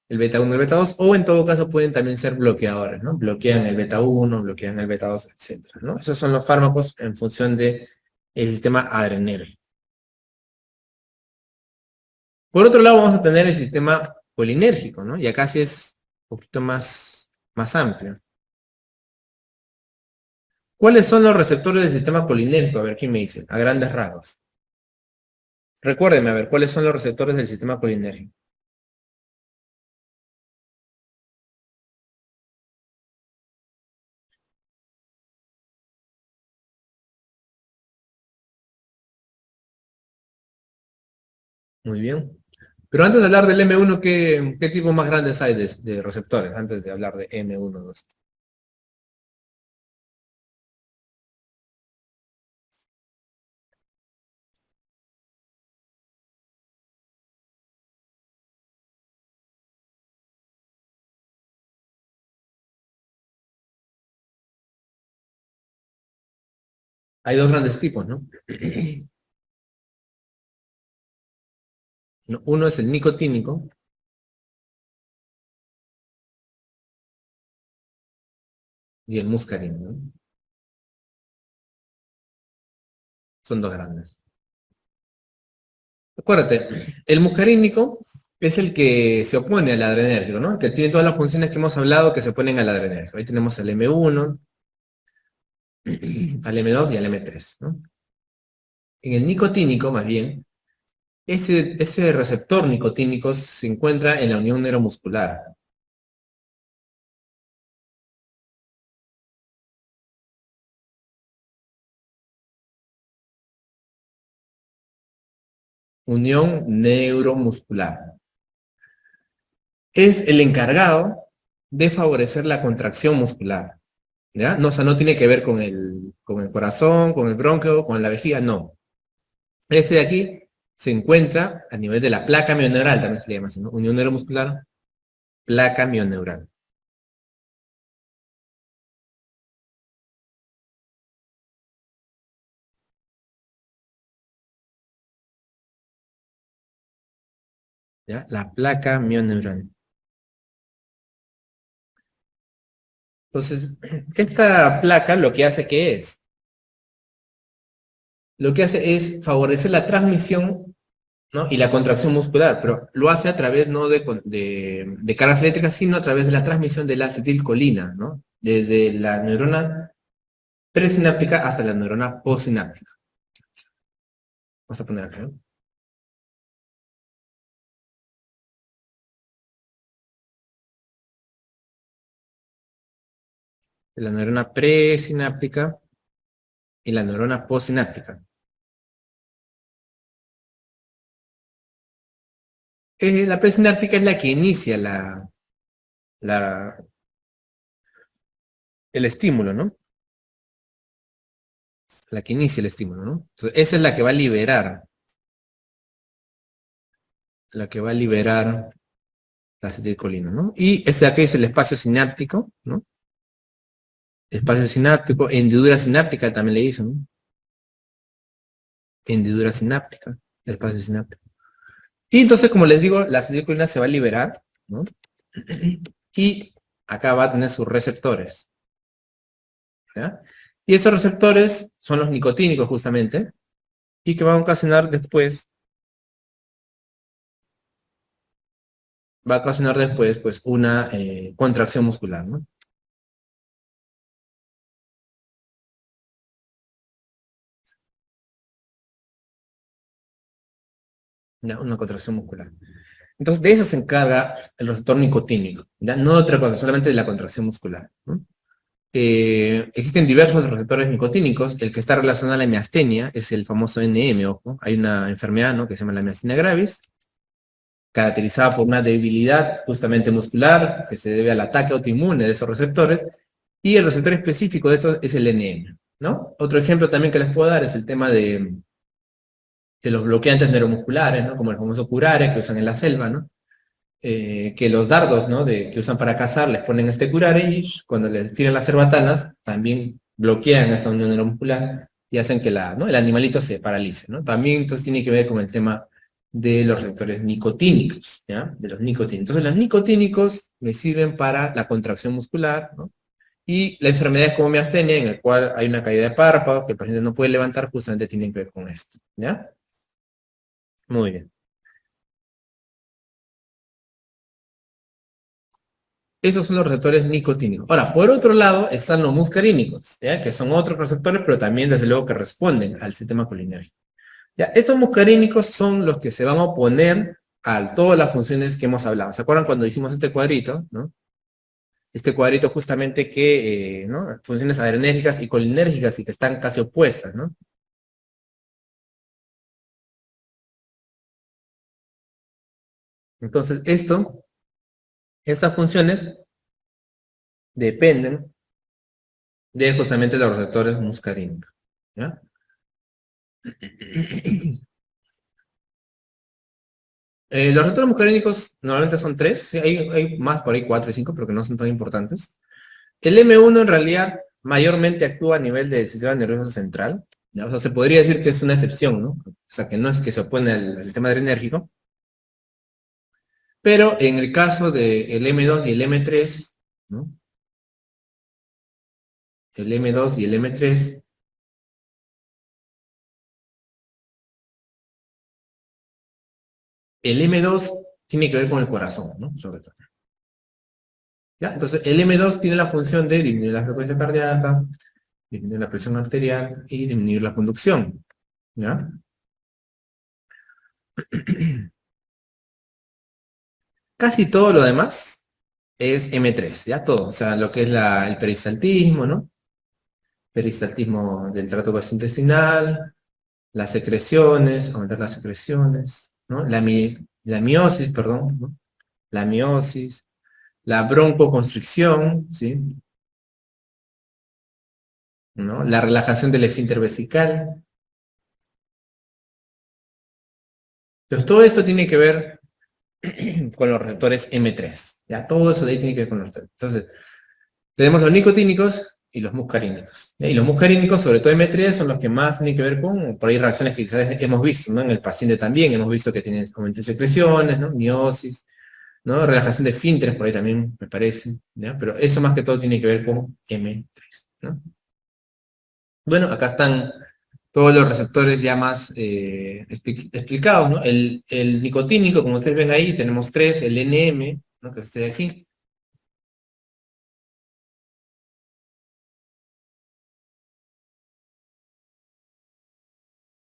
El beta 1, el beta 2, o en todo caso pueden también ser bloqueadores, ¿no? Bloquean el beta 1, bloquean el beta 2, etcétera, ¿no? Esos son los fármacos en función del sistema adrenérgico. Por otro lado, vamos a tener el sistema colinérgico, ¿no? Y acá sí es un poquito más amplio. ¿Cuáles son los receptores del sistema colinérgico? A ver, ¿quién me dice? A grandes rasgos. Recuérdenme, a ver, ¿cuáles son los receptores del sistema colinérgico? Muy bien. Pero antes de hablar del M1, ¿qué tipos más grandes hay de receptores? Antes de hablar de M1, 2. Hay dos grandes tipos, ¿no? Uno es el nicotínico y el muscarino, ¿no? Son dos grandes. Acuérdate, el muscarínico es el que se opone al adrenérgico, ¿no? Que tiene todas las funciones que hemos hablado que se oponen al adrenérgico. Ahí tenemos al M1, al M2 y al M3, ¿no? En el nicotínico, más bien, ese receptor nicotínico se encuentra en la unión neuromuscular. Unión neuromuscular. Es el encargado de favorecer la contracción muscular. ¿Ya? No, o sea, no tiene que ver con el corazón, con el bronquio, con la vejiga, no. Este de aquí se encuentra a nivel de la placa mioneural, también se le llama así, ¿no? Unión neuromuscular, placa mioneural. ¿Ya? La placa mioneural. Entonces, esta placa lo que hace, ¿qué es? Lo que hace es favorecer la transmisión, ¿no? Y la contracción muscular, pero lo hace a través no de cargas eléctricas, sino a través de la transmisión de la acetilcolina, ¿no? Desde la neurona presináptica hasta la neurona postsináptica. Vamos a poner acá, ¿no? De la neurona presináptica y la neurona postsináptica. La presináptica es la que inicia la, el estímulo, ¿no? La que inicia el estímulo, ¿no? Entonces, esa es la que va a liberar la acetilcolina, ¿no? Y este de aquí es el espacio sináptico, ¿no? Espacio sináptico, hendidura sináptica también le dicen, ¿no? Hendidura sináptica, espacio sináptico. Y entonces, como les digo, la acetilcolina se va a liberar, ¿no? Y acá va a tener sus receptores, ¿ya? Y esos receptores son los nicotínicos justamente, y que van a ocasionar después, pues, una contracción muscular, ¿no? Una contracción muscular. Entonces, de eso se encarga el receptor nicotínico, ¿ya? No de otra cosa, solamente de la contracción muscular, ¿no? Existen diversos receptores nicotínicos. El que está relacionado a la miastenia es el famoso NM, ojo. Hay una enfermedad, ¿no?, que se llama la miastenia gravis, caracterizada por una debilidad justamente muscular que se debe al ataque autoinmune de esos receptores, y el receptor específico de estos es el NM, ¿no? Otro ejemplo también que les puedo dar es el tema de los bloqueantes neuromusculares, ¿no?, como el famoso curare que usan en la selva, ¿no? Que los dardos, ¿no?, que usan para cazar les ponen este curare y cuando les tiran las cerbatanas también bloquean esta unión neuromuscular y hacen que ¿no?, el animalito se paralice, ¿no? También entonces tiene que ver con el tema de los receptores nicotínicos, ¿ya? De los nicotínicos. Entonces los nicotínicos me sirven para la contracción muscular, ¿no? Y la enfermedad es como miastenia, en el cual hay una caída de párpados, que el paciente no puede levantar, justamente tienen que ver con esto, ¿ya? Muy bien. Esos son los receptores nicotínicos. Ahora, por otro lado, están los muscarínicos, ¿ya? Que son otros receptores, pero también, desde luego, que responden al sistema colinérgico. ¿Ya? Estos muscarínicos son los que se van a oponer a todas las funciones que hemos hablado. ¿Se acuerdan cuando hicimos este cuadrito, no? Este cuadrito justamente que, ¿no? Funciones adrenérgicas y colinérgicas y que están casi opuestas, ¿no? Entonces, estas funciones dependen de justamente los receptores muscarínicos, ¿ya? Los receptores muscarínicos normalmente son tres, sí, hay más por ahí, cuatro y cinco, pero que no son tan importantes. El M1 en realidad mayormente actúa a nivel del sistema nervioso central, ¿ya? O sea, se podría decir que es una excepción, ¿no? O sea, que no es que se opone al sistema adrenérgico, pero en el caso del M2 y el M3, ¿no? El M2 y el M3, el M2 tiene que ver con el corazón, ¿no? Sobre todo. ¿Ya? Entonces, el M2 tiene la función de disminuir la frecuencia cardíaca, disminuir la presión arterial y disminuir la conducción, ¿ya? Casi todo lo demás es M3, ¿ya? Todo, o sea, lo que es el peristaltismo, ¿no? Peristaltismo del tracto gastrointestinal, las secreciones, aumentar las secreciones, ¿no? La miosis, perdón, ¿no? La miosis, la broncoconstricción, ¿sí? ¿No? La relajación del esfínter vesical. Entonces, todo esto tiene que ver con los receptores M3. Ya, todo eso de ahí tiene que ver con los receptores. Entonces, tenemos los nicotínicos y los muscarínicos. ¿Ya? Y los muscarínicos, sobre todo M3, son los que más tienen que ver con, por ahí, reacciones que quizás hemos visto, ¿no? En el paciente también hemos visto que tienen aumento de secreciones, ¿no? Miosis, ¿no? Relajación de esfínteres, por ahí también me parece, ¿ya? Pero eso más que todo tiene que ver con M3, ¿no? Bueno, acá están todos los receptores ya más explicados, ¿no? El nicotínico, como ustedes ven ahí, tenemos tres, el NM, ¿no? Que está aquí.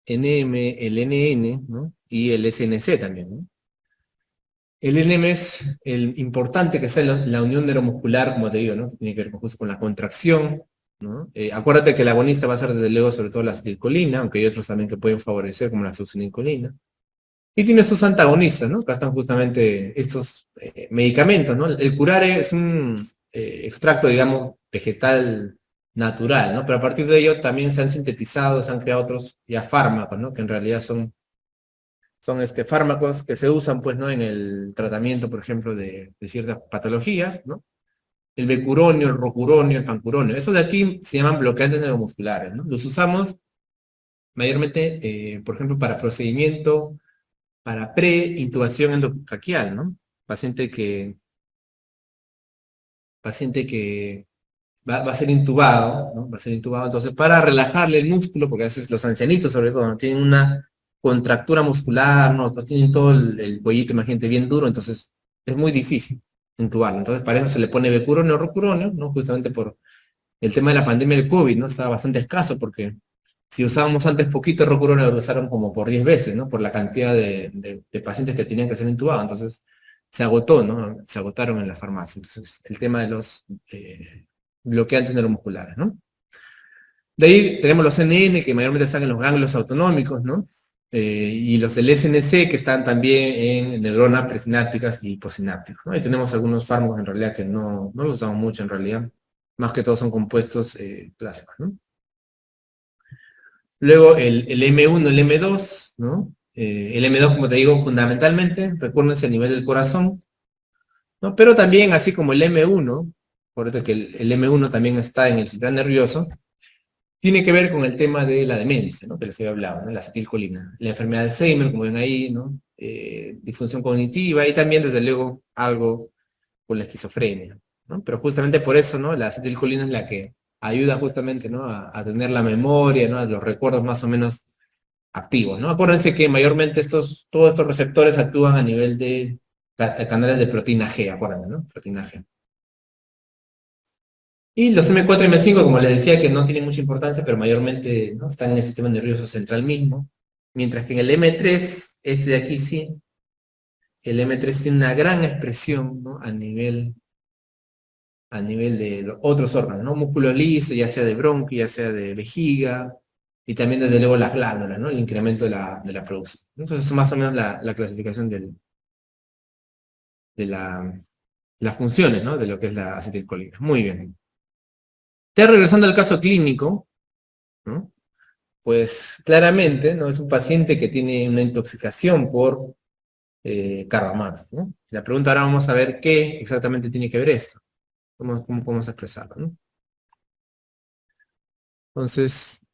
NM, el NN, ¿no? Y el SNC también, ¿no? El NM es el importante que está en la unión neuromuscular, como te digo, ¿no? Tiene que ver justo con la contracción, ¿no? Acuérdate que el agonista va a ser desde luego sobre todo la acetilcolina, aunque hay otros también que pueden favorecer, como la succinilcolina. Y tiene sus antagonistas, ¿no? Acá están justamente estos medicamentos, ¿no? El curare es un extracto, digamos, vegetal natural, ¿no? Pero a partir de ello también se han sintetizado, se han creado otros ya fármacos, ¿no? Que en realidad son fármacos que se usan, pues, ¿no? En el tratamiento, por ejemplo, de ciertas patologías, ¿no? El becuronio, el rocuronio, el pancuronio. Esos de aquí se llaman bloqueantes neuromusculares, ¿no? Los usamos mayormente, por ejemplo, para procedimiento para pre-intubación endotraqueal, ¿no? Paciente que, paciente que va a ser intubado, ¿no? Va a ser intubado, entonces para relajarle el músculo, porque a veces los ancianitos sobre todo, ¿no? Tienen una contractura muscular, ¿no? Tienen todo el cuellito, imagínate, bien duro, entonces es muy difícil intubarlo. Entonces para eso se le pone becuronio o rocuronio, ¿no? Justamente por el tema de la pandemia del COVID, ¿no? Estaba bastante escaso porque si usábamos antes poquito rocuronio, lo usaron como por 10 veces, ¿no? Por la cantidad de pacientes que tenían que ser intubados. Entonces, se agotó, ¿no? Se agotaron en la farmacia. Entonces, el tema de los bloqueantes neuromusculares, ¿no? De ahí tenemos los NN, que mayormente están en los ganglios autonómicos, ¿no? Y los del SNC, que están también en neuronas presinápticas y postsinápticas, ¿no? Y tenemos algunos fármacos en realidad que no los usamos mucho en realidad. Más que todo son compuestos clásicos, ¿no? Luego el M1, el M2, ¿no? El M2, como te digo, fundamentalmente, recuerden, es el nivel del corazón, ¿no? Pero también, así como el M1, por eso que el M1 también está en el sistema nervioso, tiene que ver con el tema de la demencia, ¿no? Que les había hablado, ¿no? La acetilcolina, la enfermedad de Alzheimer, como ven ahí, ¿no? Disfunción cognitiva y también, desde luego, algo con la esquizofrenia, ¿no? Pero justamente por eso, ¿no? La acetilcolina es la que ayuda justamente, ¿no? A tener la memoria, ¿no? A los recuerdos más o menos activos, ¿no? Acuérdense que mayormente todos estos receptores actúan a nivel de canales de proteína G, acuérdense, ¿no? Proteína G. Y los M4 y M5, como les decía, que no tienen mucha importancia, pero mayormente, ¿no?, están en el sistema nervioso central mismo. Mientras que en el M3, ese de aquí sí, el M3 tiene una gran expresión, ¿no?, a nivel de los otros órganos, ¿no? Músculo liso, ya sea de bronquio, ya sea de vejiga, y también desde luego las glándulas, ¿no? El incremento de la producción. Entonces, es más o menos la clasificación de las funciones, ¿no?, de lo que es la acetilcolina. Muy bien. Ya regresando al caso clínico, ¿no?, pues claramente, ¿no?, es un paciente que tiene una intoxicación por carbamato, ¿no? La pregunta ahora vamos a ver qué exactamente tiene que ver esto. ¿Cómo podemos expresarlo, ¿no? Entonces,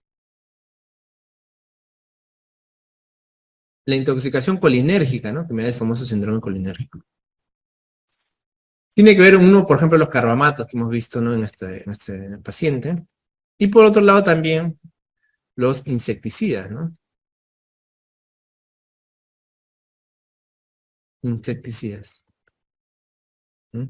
la intoxicación colinérgica, ¿no?, que me da el famoso síndrome colinérgico. Tiene que ver, uno, por ejemplo, los carbamatos que hemos visto, ¿no?, en este paciente. Y por otro lado también los insecticidas, ¿no? Insecticidas. ¿Mm?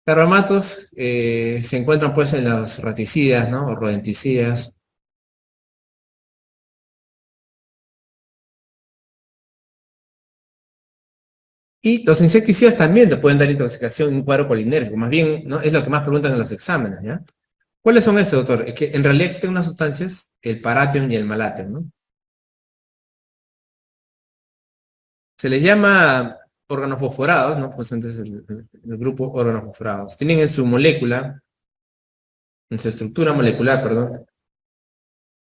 Carbamatos se encuentran pues en los raticidas, ¿no?, o rodenticidas. Y los insecticidas también te pueden dar intoxicación en un cuadro colinérgico. Más bien, ¿no?, es lo que más preguntan en los exámenes, ¿ya? ¿Cuáles son estos, doctor? Es que en realidad existen unas sustancias, el parathion y el malathion, ¿no? Se les llama organofosforados, ¿no? Pues entonces el grupo organofosforados. Tienen en su molécula, en su estructura molecular, perdón,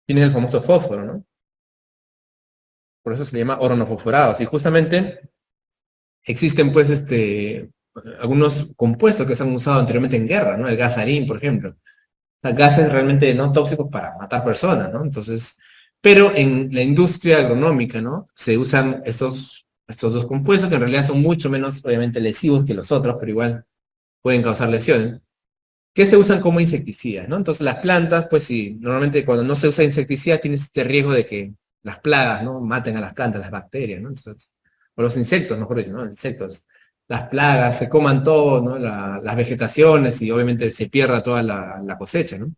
tienen el famoso fósforo, ¿no? Por eso se le llama organofosforados. Y justamente existen, pues, algunos compuestos que se han usado anteriormente en guerra, ¿no? El gas sarín, por ejemplo. O sea, gases realmente no tóxicos para matar personas, ¿no? Entonces, pero en la industria agronómica, ¿no?, se usan estos dos compuestos que en realidad son mucho menos, obviamente, lesivos que los otros, pero igual pueden causar lesiones, que se usan como insecticidas, ¿no? Entonces las plantas, pues sí, normalmente cuando no se usa insecticida tienes este riesgo de que las plagas, ¿no?, maten a las plantas, las bacterias, ¿no? Entonces, o los insectos, mejor dicho, ¿no? Los insectos, las plagas, se coman todo, ¿no?, las vegetaciones, y obviamente se pierda toda la cosecha, ¿no?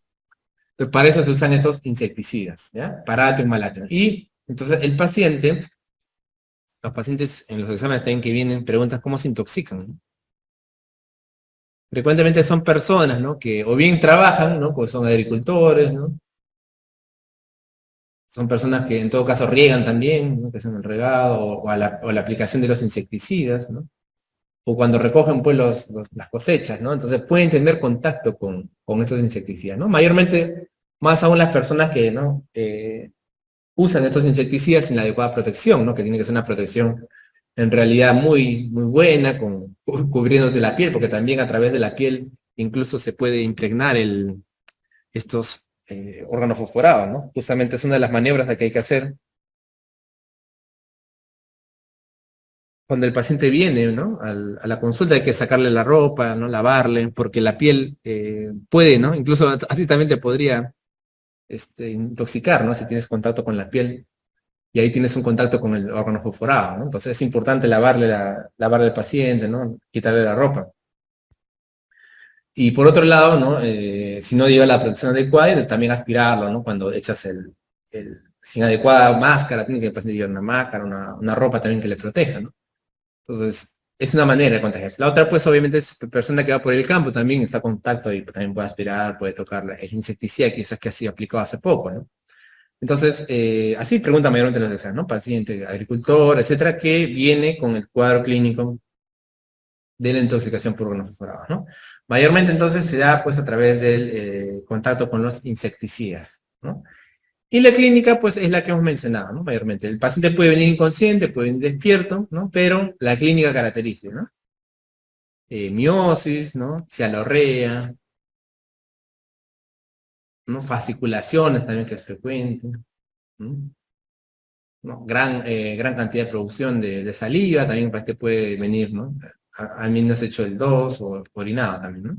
Entonces, para eso se usan estos insecticidas, ¿ya? Parathion, malathion. Y entonces los pacientes en los exámenes también que vienen, preguntan cómo se intoxican, ¿no? Frecuentemente son personas, ¿no?, que o bien trabajan, ¿no?, porque son agricultores, ¿no? Son personas que en todo caso riegan también, ¿no?, que hacen el regado, o la aplicación de los insecticidas, ¿no? O cuando recogen pues las cosechas, ¿no? Entonces pueden tener contacto con estos insecticidas, ¿no? Mayormente, más aún las personas que, ¿no?, usan estos insecticidas sin la adecuada protección, ¿no?, que tiene que ser una protección en realidad muy, muy buena, cubriéndote la piel, porque también a través de la piel incluso se puede impregnar estos órganos fosforados, ¿no? Justamente es una de las maniobras que hay que hacer cuando el paciente viene, ¿no?, a la consulta. Hay que sacarle la ropa, ¿no?, lavarle, porque la piel puede, ¿no?, incluso a ti también te podría intoxicar, ¿no?, si tienes contacto con la piel, y ahí tienes un contacto con el órgano fosforado, ¿no? Entonces es importante lavarle al paciente, ¿no?, quitarle la ropa. Y por otro lado, ¿no?, si no lleva la protección adecuada, también aspirarlo, ¿no?, cuando echas sin adecuada máscara, tiene que el paciente llevar una máscara, una ropa también que le proteja, ¿no? Entonces, es una manera de contagiarse. La otra, pues, obviamente, es persona que va por el campo, también está en contacto y también puede aspirar, puede tocar el insecticida, quizás que ha sido aplicado hace poco, ¿no? Entonces, así pregunta mayormente los exámenes, ¿no? Paciente, agricultor, etcétera, que viene con el cuadro clínico de la intoxicación por organofosforados, ¿no? Mayormente, entonces, se da, pues, a través del contacto con los insecticidas, ¿no? Y la clínica, pues, es la que hemos mencionado, ¿no? Mayormente. El paciente puede venir inconsciente, puede venir despierto, ¿no? Pero la clínica característica, ¿no? Miosis, ¿no? Cialorrea, ¿no? Fasciculaciones también, que es frecuente, ¿no? ¿No? Gran cantidad de producción de saliva, también para este puede venir, ¿no? A mí no se hecho el 2 o orinado también, ¿no?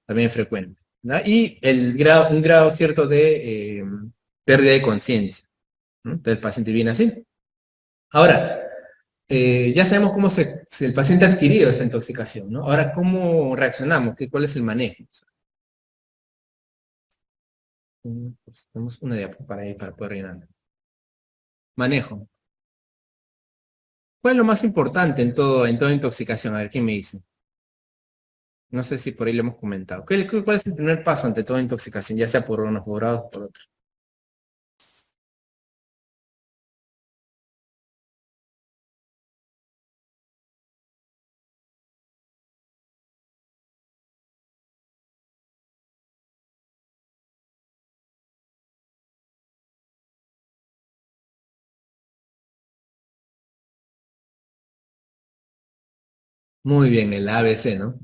También es frecuente, ¿no? Y un grado cierto de pérdida de conciencia, ¿no? Entonces el paciente viene así. Ahora, ya sabemos cómo si el paciente ha adquirido esa intoxicación, ¿no? Ahora, ¿cómo reaccionamos? ¿Cuál es el manejo? Pues, tenemos una idea para ir, para poder rellenar. Manejo. ¿Cuál es lo más importante en toda intoxicación? A ver, ¿quién me dice? No sé si por ahí lo hemos comentado. ¿Cuál es el primer paso ante toda intoxicación, ya sea por unos por grados o por otros? Muy bien, el ABC, ¿no?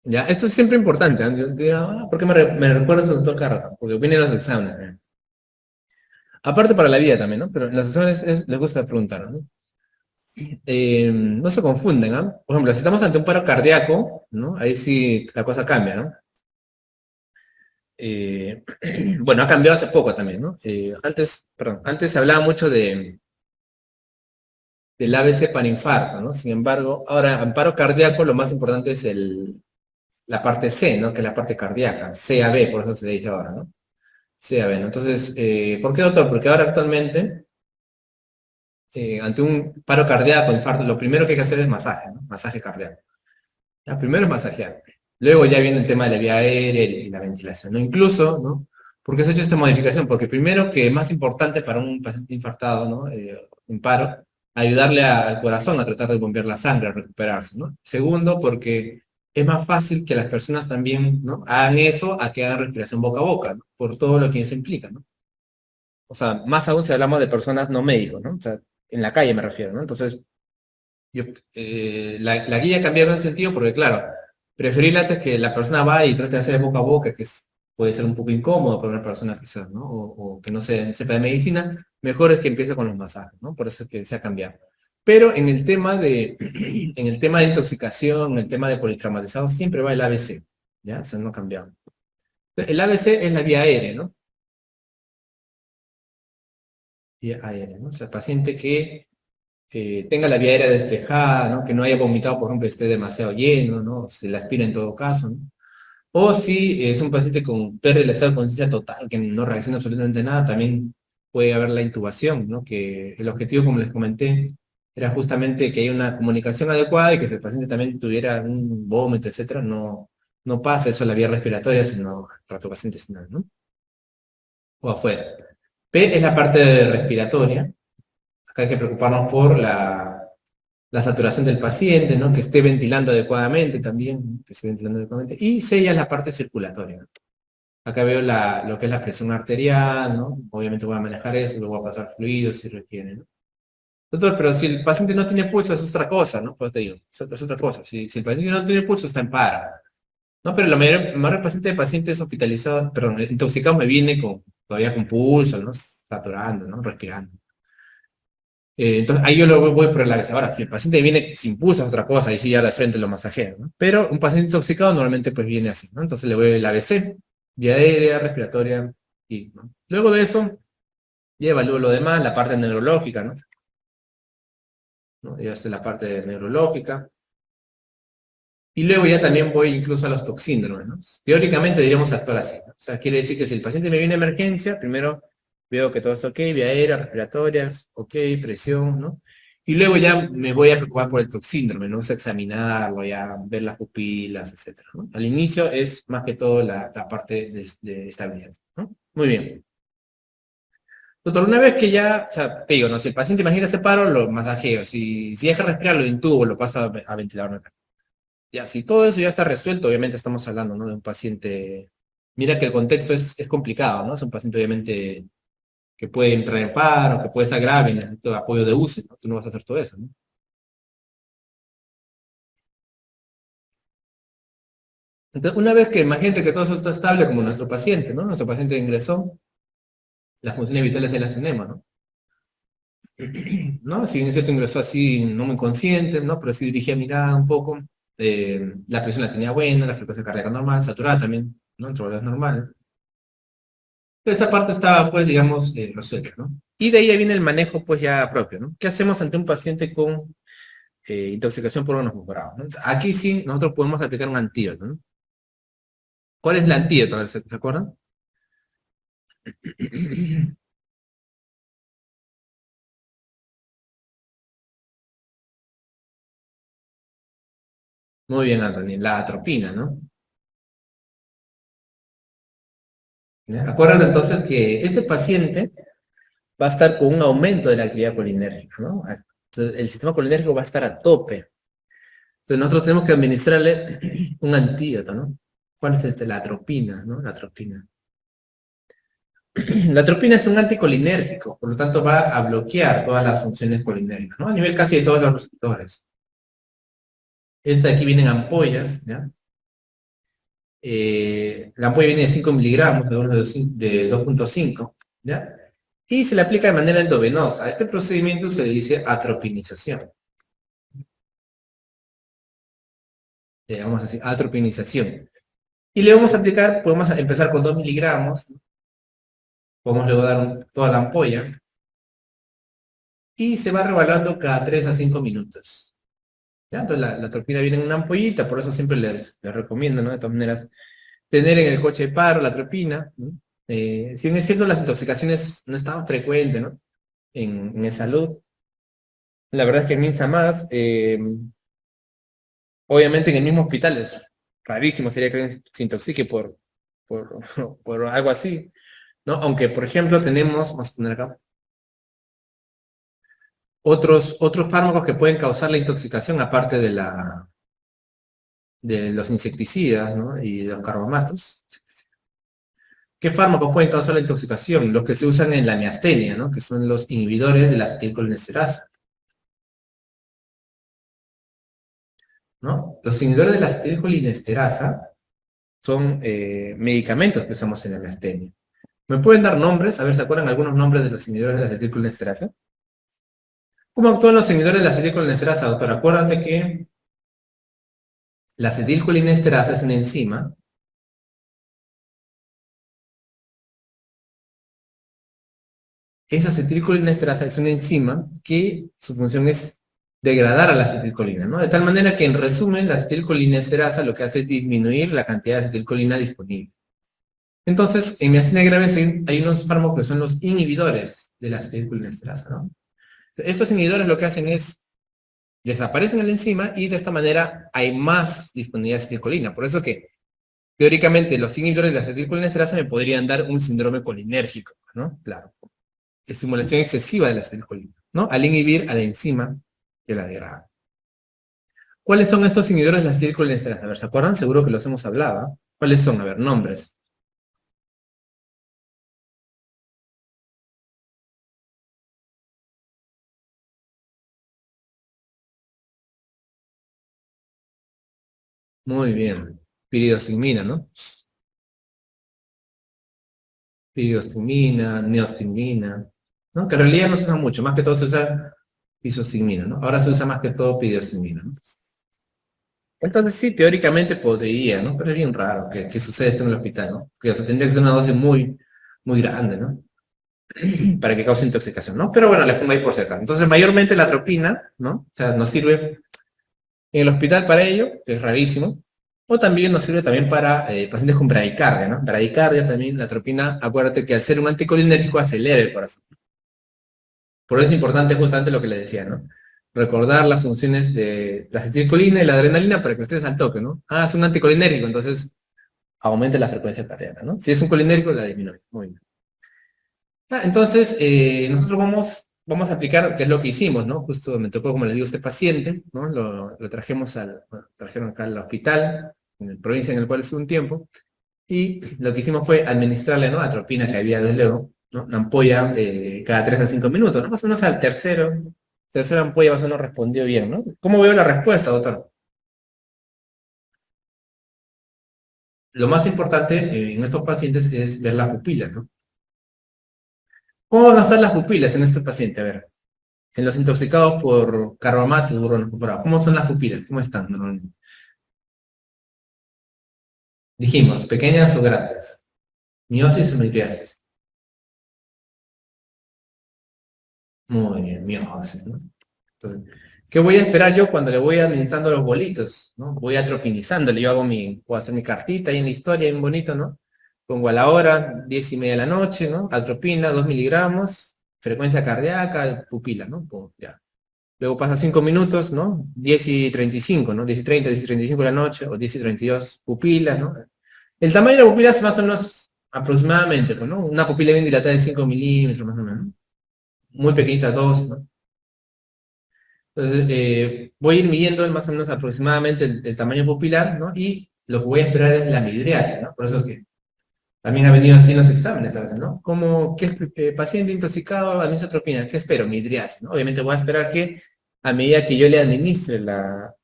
Ya, esto es siempre importante, ¿no? Yo digo, ¿por qué me recuerda su doctor Carrata? Porque vienen los exámenes. Aparte para la vida también, ¿no? Pero en los exámenes les gusta preguntar, ¿no? No se confunden, ¿no? Por ejemplo, si estamos ante un paro cardíaco, ¿no? Ahí sí la cosa cambia, ¿no? Eh, bueno, ha cambiado hace poco también, ¿no? Antes se hablaba mucho del ABC para infarto, ¿no? Sin embargo, ahora en paro cardíaco lo más importante es la parte C, ¿no? Que es la parte cardíaca, CAB, por eso se dice ahora, ¿no? CAB, ¿no? Entonces, ¿por qué, doctor? Porque ahora actualmente, ante un paro cardíaco, infarto, lo primero que hay que hacer es masaje, ¿no? Masaje cardíaco. Ya, primero es masajear. Luego ya viene el tema de la vía aérea y la ventilación, ¿no? Incluso, ¿no? ¿Por qué se ha hecho esta modificación? Porque primero que es más importante para un paciente infartado, ¿no? Un paro, ayudarle al corazón a tratar de bombear la sangre, a recuperarse, ¿no? Segundo, porque es más fácil que las personas también, ¿no? Hagan eso a que hagan respiración boca a boca, ¿no? Por todo lo que eso implica, ¿no? O sea, más aún si hablamos de personas no médicos, ¿no? O sea, en la calle me refiero, ¿no? Entonces, yo, la guía ha cambiado en ese sentido porque, claro, preferir antes que la persona va y trate de hacer boca a boca, puede ser un poco incómodo para una persona quizás, ¿no? O que no sepa de medicina, mejor es que empiece con los masajes, ¿no? Por eso es que se ha cambiado. Pero en el tema en el tema de intoxicación, en el tema de politraumatizado, siempre va el ABC, ¿ya? O sea, no ha cambiado. El ABC es la vía aérea, ¿no? Vía aérea, ¿no? O sea, paciente que tenga la vía aérea despejada, ¿no? Que no haya vomitado, por ejemplo, esté demasiado lleno, ¿no? Se la aspira en todo caso, ¿no? O si es un paciente con pérdida del estado de conciencia total, que no reacciona absolutamente nada, también puede haber la intubación, ¿no? Que el objetivo, como les comenté, era justamente que haya una comunicación adecuada y que si el paciente también tuviera un vómito, etcétera, no pase eso a la vía respiratoria, sino al trato gastrointestinal, ¿no? O afuera. P es la parte respiratoria. Acá hay que preocuparnos por la saturación del paciente, ¿no? Que esté ventilando adecuadamente también, ¿no? Que esté ventilando adecuadamente. Y C ya es la parte circulatoria, ¿no? Acá veo lo que es la presión arterial, ¿no? Obviamente voy a manejar eso, luego voy a pasar fluidos si requiere, ¿no? Doctor, pero si el paciente no tiene pulso, es otra cosa, ¿no? Pues te digo, es otra cosa. Si el paciente no tiene pulso, está en paro. No, pero la mayor paciente de pacientes hospitalizados, perdón, intoxicados me viene todavía con pulso, ¿no? Saturando, ¿no? Respirando. Entonces ahí yo lo voy por el ABC. Ahora, si el paciente viene sin pulso es otra cosa, y sí ya de frente lo masajea, ¿no? Pero un paciente intoxicado normalmente pues viene así, ¿no? Entonces le voy el ABC, vía aérea, respiratoria, y, ¿no? Luego de eso, ya evalúo lo demás, la parte neurológica, ¿no? ¿No? Ya está la parte neurológica. Y luego ya también voy incluso a los toxíndromes, ¿no? Teóricamente deberíamos actuar así, ¿no? O sea, quiere decir que si el paciente me viene a emergencia, primero veo que todo está ok, vía aérea, respiratorias, ok, presión, ¿no? Y luego ya me voy a preocupar por el toxíndrome, ¿no? Es examinarlo, ya ver las pupilas, etcétera, ¿no? Al inicio es más que todo la parte de estabilidad, ¿no? Muy bien. Doctor, una vez que ya, o sea, te digo, no, si el paciente imagina ese paro, lo masajeo. Si deja respirar, lo intubo, lo paso a ventilador mecánico. Ya, si todo eso ya está resuelto, obviamente estamos hablando, ¿no? De un paciente. Mira que el contexto es complicado, ¿no? Es un paciente obviamente que puede entrar en paro, que puede estar grave, necesita apoyo de UCI, ¿no? Tú no vas a hacer todo eso, ¿no? Entonces, una vez que imagínate que todo eso está estable, como nuestro paciente, ¿no? Nuestro paciente ingresó, las funciones vitales se las tenemos, ¿no? ¿No? Si bien es cierto, ingresó así, no muy consciente, ¿no? Pero sí dirigía mirada un poco. La presión la tenía buena, la frecuencia cardíaca normal, saturada también, ¿no? Entre valores normales. esa parte estaba, pues, digamos, resuelta, ¿no? Y de ahí ya viene el manejo, pues, ya propio, ¿no? ¿Qué hacemos ante un paciente con intoxicación por órganos fosforados, ¿no? Aquí sí, nosotros podemos aplicar un antídoto, ¿no? ¿Cuál es el antídoto? A ver, ¿se acuerdan? Muy bien, Anthony, la atropina, ¿no? ¿Ya? Acuérdate entonces que este paciente va a estar con un aumento de la actividad colinérgica, ¿no? Entonces, el sistema colinérgico va a estar a tope. Entonces nosotros tenemos que administrarle un antídoto, ¿no? ¿Cuál es este? La atropina, ¿no? La atropina. La atropina es un anticolinérgico, por lo tanto va a bloquear todas las funciones colinérgicas, ¿no? A nivel casi de todos los receptores. Esta de aquí vienen ampollas, ¿ya? La ampolla viene de 5 miligramos, de 2,5, ¿ya? Y se le aplica de manera endovenosa. A este procedimiento se le dice atropinización. Vamos a decir atropinización. Y le vamos a aplicar, podemos empezar con 2 miligramos, podemos luego dar toda la ampolla, y se va rebalando cada 3 a 5 minutos. ¿Ya? Entonces la atropina viene en una ampollita, por eso siempre les recomiendo, ¿no? De todas maneras, tener en el coche de paro la atropina, ¿no? Si bien es cierto, las intoxicaciones no estaban frecuentes, ¿no? En salud. La verdad es que en Minsa más, obviamente en el mismo hospital es rarísimo sería que alguien se intoxique por, por algo así, ¿no? Aunque, por ejemplo, tenemos, vamos a poner acá, otros fármacos que pueden causar la intoxicación aparte de los insecticidas, ¿no? Y de los carbamatos. ¿Qué fármacos pueden causar la intoxicación? Los que se usan en la miastenia, ¿no? Que son los inhibidores de la acetilcolinesterasa, ¿no? Los inhibidores de la acetilcolinesterasa son medicamentos que usamos en la miastenia. ¿Me pueden dar nombres? A ver, ¿se acuerdan algunos nombres de los inhibidores de la acetilcolinesterasa? ¿Cómo actúan los inhibidores de la acetilcolinesterasa, doctor? Acuérdate que la acetilcolinesterasa es una enzima. Esa acetilcolinesterasa es una enzima que su función es degradar a la acetilcolina, ¿no? De tal manera que, en resumen, la acetilcolinesterasa lo que hace es disminuir la cantidad de acetilcolina disponible. Entonces, en miastenia graves hay unos fármacos que son los inhibidores de la acetilcolinesterasa, ¿no? Estos inhibidores lo que hacen es desaparecen en la enzima y de esta manera hay más disponibilidad de acetilcolina. Por eso que, teóricamente, los inhibidores de la acetilcolinesterasa me podrían dar un síndrome colinérgico, ¿no? Claro. Estimulación excesiva de la acetilcolina, ¿no? Al inhibir a la enzima que la degrada. ¿Cuáles son estos inhibidores de la acetilcolinesterasa? A ver, ¿se acuerdan? Seguro que los hemos hablado. ¿Eh? ¿Cuáles son? A ver, nombres. Muy bien. Piridostigmina, ¿no? Piridostigmina, neostigmina, ¿no? Que en realidad no se usa mucho, más que todo se usa isostigmina, ¿no? Ahora se usa más que todo piridostigmina, ¿no? Entonces sí, teóricamente podría, ¿no? Pero es bien raro que suceda esto en el hospital, ¿no? Que, o sea, tendría que ser una dosis muy, muy grande, ¿no? Para que cause intoxicación, ¿no? Pero bueno, le pongo ahí por si acaso. Entonces, mayormente la atropina, ¿no? O sea, nos sirve en el hospital para ello, que es rarísimo, o también nos sirve también para pacientes con bradicardia, ¿no? Bradicardia también, la atropina, acuérdate que al ser un anticolinérgico acelera el corazón. Por eso es importante justamente lo que le decía, ¿no? Recordar las funciones de la acetilcolina y la adrenalina para que ustedes al toque, ¿no? Ah, es un anticolinérgico, entonces aumente la frecuencia cardíaca, ¿no? Si es un colinérgico, la disminuye. Muy bien. Entonces, nosotros vamos a aplicar, qué es lo que hicimos, ¿no? Justo me tocó, como les digo, este paciente, ¿no? Lo trajimos bueno, trajeron acá al hospital, en la provincia en el cual estuvo un tiempo, y lo que hicimos fue administrarle, ¿no? Atropina, que había desde luego, ¿no? Una ampolla cada 3 a 5 minutos, ¿no? Más o menos al tercera ampolla más o menos respondió bien, ¿no? ¿Cómo veo la respuesta, doctor? Lo más importante en estos pacientes es ver las pupilas, ¿no? ¿Cómo van a estar las pupilas en este paciente? A ver. En los intoxicados por carbamato y boron incorporado, ¿cómo son las pupilas? ¿Cómo están normalmente? Dijimos, pequeñas o grandes. Miosis o midriasis. Muy bien, miosis, ¿no? Entonces, ¿qué voy a esperar yo cuando le voy administrando los bolitos, ¿no? Voy atropinizándole, yo puedo hacer mi cartita ahí en la historia, bien bonito, ¿no? Pongo a la hora, 10:30 de la noche, ¿no? Atropina, 2 miligramos, frecuencia cardíaca, pupila, ¿no? Pum, ya. Luego pasa 5 minutos, ¿no? 10:35, ¿no? 10:30, 10:35 de la noche, o 10:32, pupila, ¿no? El tamaño de la pupila es más o menos aproximadamente, pues, ¿no? Una pupila bien dilatada de 5 milímetros, más o menos, ¿no? Muy pequeñita, 2, ¿no? Entonces, voy a ir midiendo más o menos aproximadamente el tamaño pupilar, ¿no? Y lo que voy a esperar es la midriasis, ¿no? Por eso es que también ha venido así en los exámenes, ¿sabes? ¿No? Como que paciente intoxicado a misotropina, ¿qué espero? Midriasis, ¿no? Obviamente voy a esperar que a medida que yo le administre la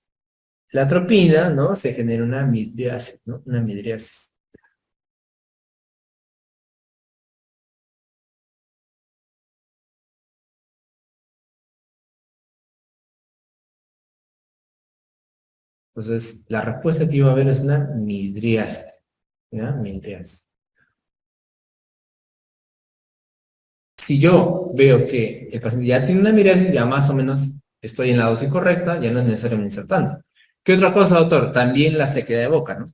atropina, ¿no? Se genere una midriasis, ¿no? Una midriasis. Entonces, la respuesta que iba a haber es una midriasis, ¿ya? Midriasis. Si yo veo que el paciente ya tiene una midriasis, ya más o menos estoy en la dosis correcta, ya no es necesario administrar tanto. ¿Qué otra cosa, doctor? También la sequedad de boca, ¿no?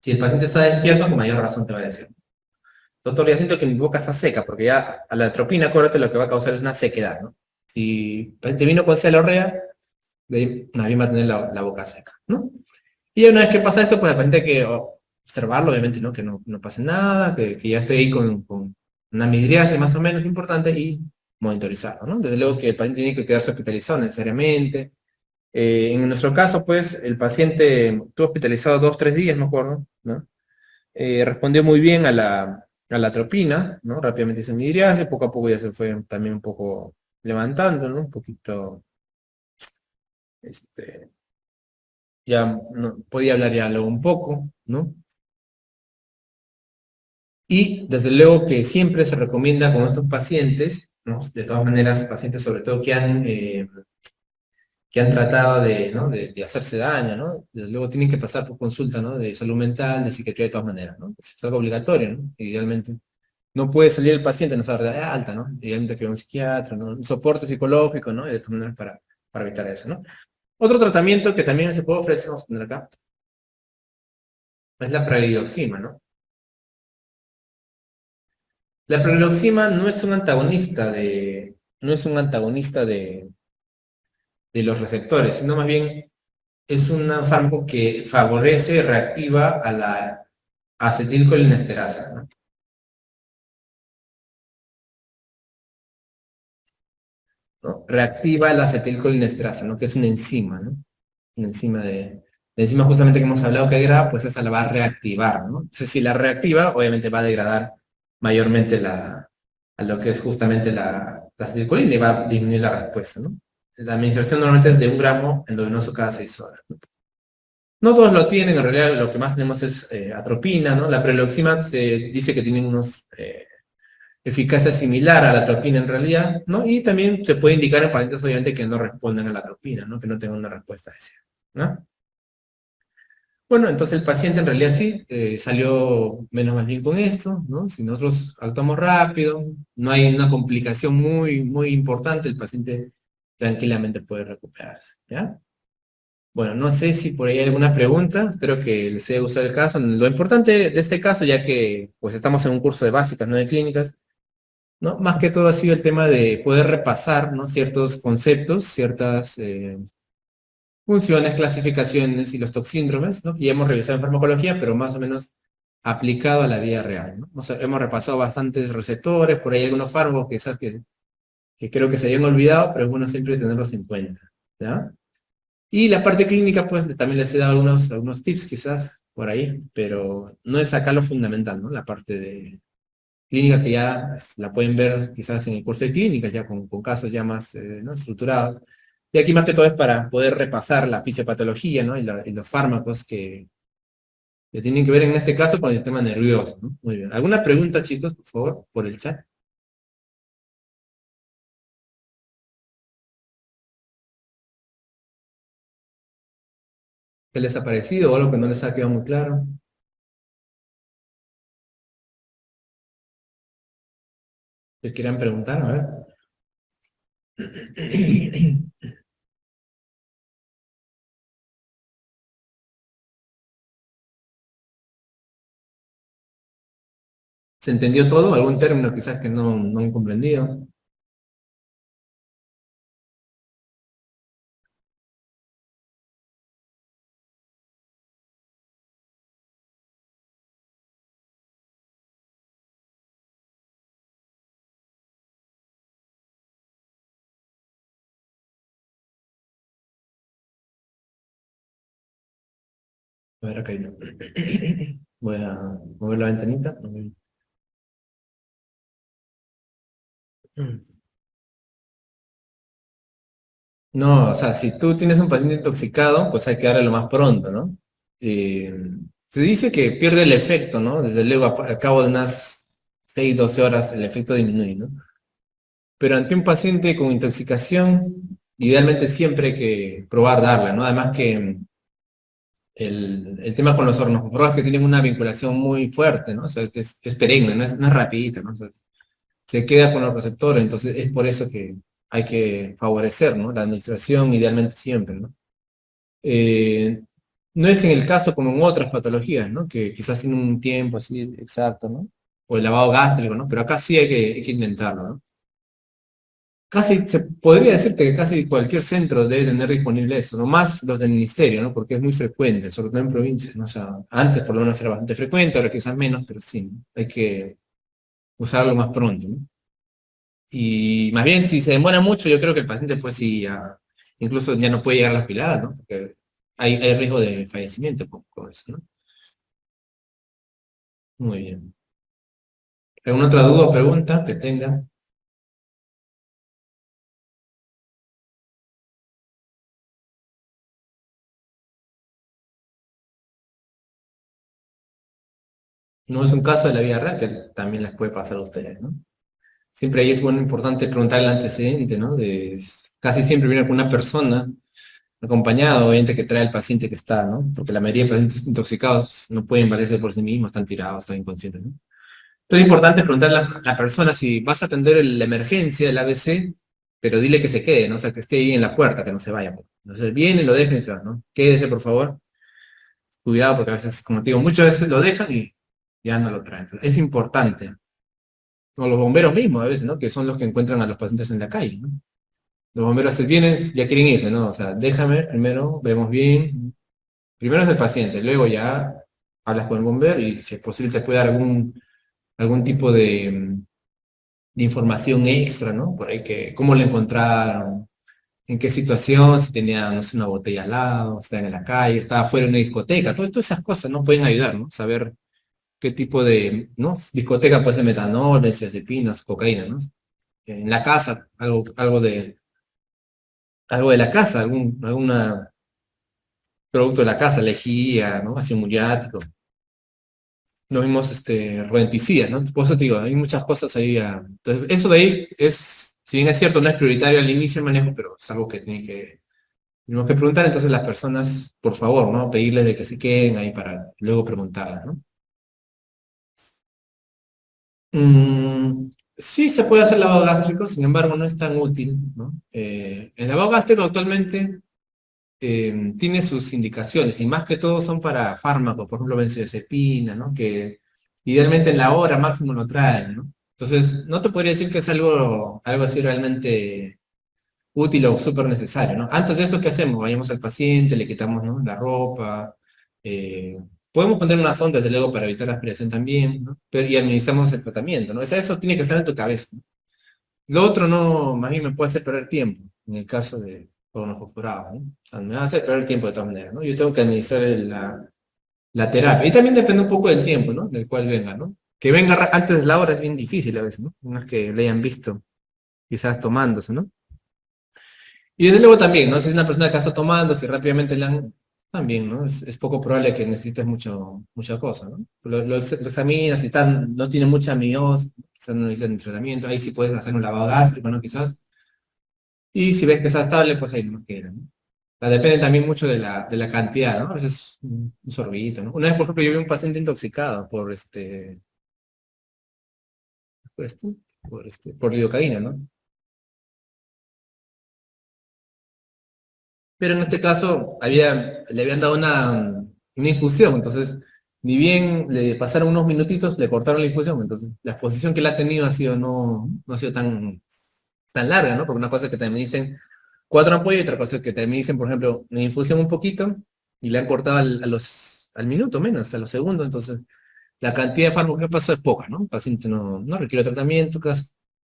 Si el paciente está despierto, con mayor razón te va a decir, doctor, ya siento que mi boca está seca, porque ya a la atropina, acuérdate, lo que va a causar es una sequedad, ¿no? Si el paciente vino con cefalorrea, nadie va a tener la boca seca, ¿no? Y una vez que pasa esto, pues el paciente hay que observarlo, obviamente, ¿no? Que no pase nada, que ya esté ahí con una midriasis más o menos importante y monitorizarlo, ¿no? Desde luego que el paciente tiene que quedarse hospitalizado necesariamente. En nuestro caso, pues, el paciente estuvo hospitalizado 2, 3 días, me acuerdo, ¿no? Respondió muy bien a la atropina, ¿no? Rápidamente hizo midriasis, poco a poco ya se fue también un poco levantando, ¿no? Un poquito, este, ya no, podía hablar ya luego un poco, ¿no? Y desde luego que siempre se recomienda con estos pacientes, ¿no? De todas maneras, pacientes sobre todo que han tratado de, ¿no? de hacerse daño, ¿no? Desde luego tienen que pasar por consulta, ¿no? De salud mental, de psiquiatría de todas maneras, ¿no? Es algo obligatorio, ¿no? Idealmente. No puede salir el paciente, no sabe de alta, ¿no? Idealmente que un psiquiatra, ¿no? Un soporte psicológico, ¿no? Y de todas maneras para evitar eso, ¿no? Otro tratamiento que también se puede ofrecer, vamos a poner acá, es la pralidoxima, ¿no? La pralidoxima no es un antagonista de los receptores, sino más bien es un fármaco que favorece, reactiva a la acetilcolinesterasa, ¿no? ¿No? Reactiva la acetilcolinesterasa, ¿no? Que es una enzima, ¿no? Una enzima la enzima justamente que hemos hablado que degrada, pues esta la va a reactivar, ¿no? Entonces, si la reactiva, obviamente va a degradar mayormente a lo que es justamente la acetilcolina y va a disminuir la respuesta, ¿no? La administración normalmente es de 1 gramo endovenoso cada 6 horas, ¿no? No todos lo tienen, en realidad lo que más tenemos es atropina, ¿no? La preloxima se dice que tiene unos eficacia similar a la atropina en realidad, ¿no? Y también se puede indicar en pacientes obviamente que no respondan a la atropina, ¿no? Que no tengan una respuesta deseada, ¿no? Bueno, entonces el paciente en realidad sí salió menos mal bien con esto, ¿no? Si nosotros actuamos rápido, no hay una complicación muy, muy importante, el paciente tranquilamente puede recuperarse, ¿ya? Bueno, no sé si por ahí hay alguna pregunta, espero que les haya gustado el caso. Lo importante de este caso, ya que pues estamos en un curso de básicas, no de clínicas, ¿no? Más que todo ha sido el tema de poder repasar, ¿no? Ciertos conceptos, ciertas funciones, clasificaciones y los toxíndromes, ¿no? Que ya hemos revisado en farmacología, pero más o menos aplicado a la vida real, ¿no? O sea, hemos repasado bastantes receptores, por ahí algunos fármacos que creo que se habían olvidado, pero es bueno siempre tenerlos en cuenta, ¿ya? Y la parte clínica, pues también les he dado algunos tips quizás por ahí, pero no es acá lo fundamental, ¿no? La parte de clínica que ya la pueden ver quizás en el curso de clínica, ya con casos ya más ¿no? estructurados. Y aquí más que todo es para poder repasar la fisiopatología, ¿no? Y los fármacos que tienen que ver en este caso con el sistema nervioso, ¿no? Muy bien. ¿Alguna pregunta, chicos, por favor, por el chat? ¿Qué les ha parecido o algo que no les ha quedado muy claro? ¿Te quieran preguntar? A ver. ¿Se entendió todo? ¿Algún término quizás que no he comprendido? A ver, acá hay uno. Voy a mover la ventanita. No, o sea, si tú tienes un paciente intoxicado, pues hay que darle lo más pronto, ¿no? Eh, Se dice que pierde el efecto, ¿no? Desde luego, al cabo de unas 6, 12 horas, el efecto disminuye, ¿no? Pero ante un paciente con intoxicación, idealmente siempre hay que probar darla, ¿no? Además que el tema con los ornocoforos es que tienen una vinculación muy fuerte, ¿no? O sea, es perenne, no es rapidita, ¿no? O sea, se queda con los receptores, entonces es por eso que hay que favorecer, ¿no? La administración idealmente siempre, ¿no? Eh, no es en el caso como en otras patologías, ¿no? Que quizás tienen un tiempo así exacto, ¿no? O el lavado gástrico, ¿no? Pero acá sí hay que intentarlo, ¿no? Casi se podría decirte que casi cualquier centro debe tener disponible eso, no más los del ministerio, ¿no? Porque es muy frecuente, sobre todo en provincias, ¿no? O sea, antes por lo menos era bastante frecuente, ahora quizás menos, pero sí, ¿no? Hay que usarlo más pronto, ¿no? Y más bien, si se demora mucho, yo creo que el paciente pues sí, incluso ya no puede llegar a la afilada, ¿no? Porque hay riesgo de fallecimiento con eso, ¿no? Muy bien. ¿Alguna otra duda o pregunta que tenga? No es un caso de la vida real que también les puede pasar a ustedes, ¿no? Siempre ahí es bueno, importante preguntar el antecedente, ¿no? Casi siempre viene con una persona acompañada, obviamente que trae al paciente que está, ¿no? Porque la mayoría de pacientes intoxicados no pueden valerse por sí mismos, están tirados, están inconscientes, ¿no? Entonces es importante preguntarle a la persona si vas a atender la emergencia del ABC, pero dile que se quede, ¿no? O sea, que esté ahí en la puerta, que no se vaya, pues. Entonces viene, lo dejen y se va, ¿no? Quédese, por favor. Cuidado, porque a veces, como te digo, muchas veces lo dejan y ya no lo traen. Entonces, es importante. O los bomberos mismos, a veces, ¿no? Que son los que encuentran a los pacientes en la calle, ¿no? Los bomberos se vienen, ya quieren irse, ¿no? O sea, déjame, primero, vemos bien. Primero es el paciente, luego ya hablas con el bombero y si es posible te puede dar algún tipo de información extra, ¿no? Por ahí que, cómo lo encontraron, en qué situación, si tenía, no sé, una botella al lado, estaba en la calle, estaba fuera de una discoteca, todas esas cosas no pueden ayudar, ¿no? Saber qué tipo de, ¿no? Discoteca puede ser metanol, benzodiazepinas, cocaína, ¿no? En la casa, algo de la casa, alguna producto de la casa, lejía, ¿no? Ácido muriático. Los mismos rodenticidas, ¿no? Por eso te digo, hay muchas cosas ahí. Entonces, eso de ahí es, si bien es cierto, no es prioritario al inicio el manejo, pero es algo que tenemos que preguntar, entonces las personas, por favor, ¿no? Pedirles de que se queden ahí para luego preguntarlas, ¿no? Sí se puede hacer lavado gástrico, sin embargo no es tan útil, ¿no? El lavado gástrico actualmente tiene sus indicaciones, y más que todo son para fármacos, por ejemplo, benzodiazepina, ¿no? Que idealmente en la hora máximo lo traen, ¿no? Entonces, no te podría decir que es algo así realmente útil o súper necesario, ¿no? Antes de eso, ¿qué hacemos? Vayamos al paciente, le quitamos, ¿no? La ropa, eh, podemos poner una sonda, desde luego, para evitar la aspiración también, ¿no? Pero, y administramos el tratamiento, ¿no? O sea, eso tiene que estar en tu cabeza, ¿no? Lo otro no, más bien me puede hacer perder tiempo, en el caso de fosforado, ¿no? O sea, me va a hacer perder tiempo de todas maneras, ¿no? Yo tengo que administrar la terapia. Y también depende un poco del tiempo, ¿no? Del cual venga, ¿no? Que venga antes de la hora es bien difícil a veces, ¿no? No es que le hayan visto quizás tomándose, ¿no? Y desde luego también, ¿no? Si es una persona que está tomando, si rápidamente le han... También, ¿no? Es poco probable que necesites mucha cosa, ¿no? Lo examinas, si no tiene mucha amiosis, quizás no necesitan tratamiento, ahí sí puedes hacer un lavado gástrico, ¿no? Quizás. Y si ves que está estable, pues ahí no queda, ¿no? O sea, depende también mucho de la cantidad, ¿no? A veces un sorbito, ¿no? Una vez, por ejemplo, yo vi un paciente intoxicado por esto. por lidocaína, ¿no? Pero en este caso le habían dado una infusión, entonces ni bien le pasaron unos minutitos, le cortaron la infusión, entonces la exposición que él ha tenido no ha sido tan larga, ¿no? Porque una cosa es que también dicen 4 ampollas y otra cosa es que también dicen, por ejemplo, una infusión un poquito y le han cortado al minuto menos, a los segundos, entonces la cantidad de fármaco que pasa es poca, ¿no? El paciente no requiere tratamiento,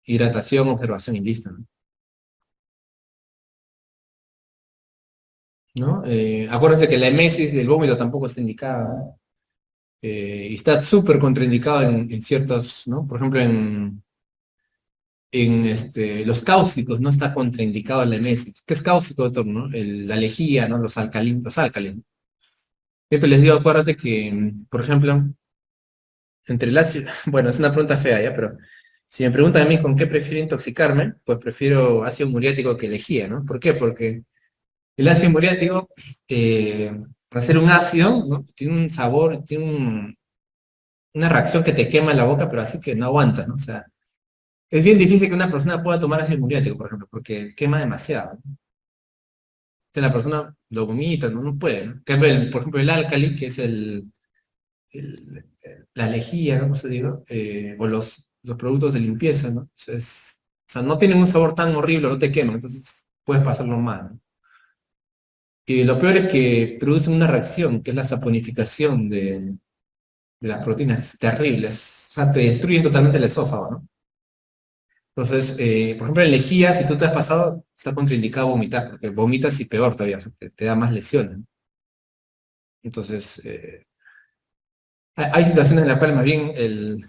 hidratación, observación y listo, ¿no? ¿No? Acuérdense que la emesis del vómito tampoco está indicada, ¿no? Y está súper contraindicado en ciertos, ¿no? Por ejemplo, en los cáusticos no está contraindicado la emesis. ¿Qué es cáustico, doctor? ¿No? La lejía, ¿no? Los álcalis. Siempre les digo, acuérdate que, por ejemplo, entre el ácido, bueno, es una pregunta fea ya, pero si me preguntan a mí con qué prefiero intoxicarme, pues prefiero ácido muriático que lejía, ¿no? ¿Por qué? Porque el ácido muriático, al ser un ácido, ¿no? Tiene un sabor, tiene una reacción que te quema en la boca, pero así que no aguantas, ¿no? O sea, es bien difícil que una persona pueda tomar ácido muriático, por ejemplo, porque quema demasiado, ¿no? Entonces la persona lo vomita, no puede, ¿no? En cambio, por ejemplo, el álcali, que es la lejía, ¿no? ¿Cómo se digo? O los productos de limpieza, ¿no? O sea, no tienen un sabor tan horrible, no te queman, entonces puedes pasarlo mal, ¿no? Y lo peor es que producen una reacción, que es la saponificación de las proteínas terribles. O sea, te destruyen totalmente el esófago, ¿no? Entonces, por ejemplo, en lejía, si tú te has pasado, está contraindicado vomitar, porque vomitas y peor todavía, o sea, te da más lesiones, ¿no? Entonces, hay situaciones en las cuales más bien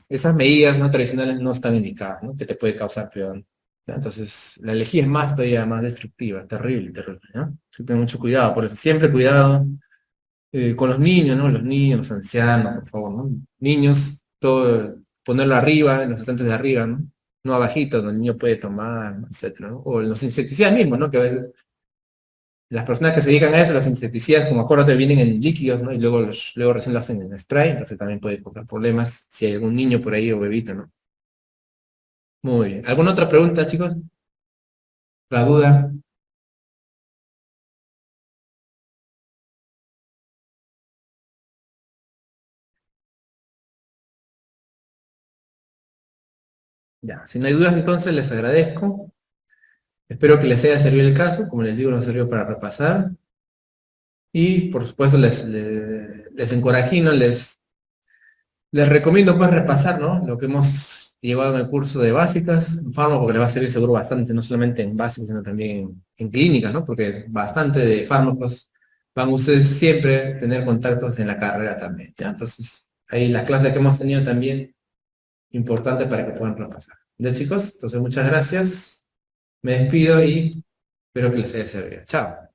esas medidas no tradicionales no están indicadas, ¿no? Que te puede causar peor. ¿Ya? Entonces, la lejía es más todavía más destructiva, terrible, terrible, ¿no? Hay que tener mucho cuidado, por eso siempre cuidado con los niños, ¿no? Los niños, los ancianos, por favor, ¿no? Niños, todo, ponerlo arriba, en los estantes de arriba, ¿no? No abajito, donde el niño puede tomar, ¿no? Etcétera, ¿no? O en los insecticidas mismos, ¿no? Que a veces las personas que se dedican a eso, los insecticidas, como acuérdate, vienen en líquidos, ¿no? Y luego recién lo hacen en spray, entonces también puede provocar problemas si hay algún niño por ahí o bebito, ¿no? Muy bien. ¿Alguna otra pregunta, chicos? ¿La duda? Ya, si no hay dudas, entonces les agradezco. Espero que les haya servido el caso. Como les digo, nos sirvió para repasar. Y por supuesto les encorajino, les recomiendo pues repasar, ¿no? Lo que hemos llevado en el curso de básicas, un fármaco que le va a servir seguro bastante, no solamente en básicos, sino también en clínica, ¿no? Porque bastante de fármacos van ustedes siempre tener contactos en la carrera también, ¿ya? Entonces, ahí las clases que hemos tenido también, importante para que puedan repasar. ¿Ya, chicos? Entonces, muchas gracias. Me despido y espero que les haya servido. Chao.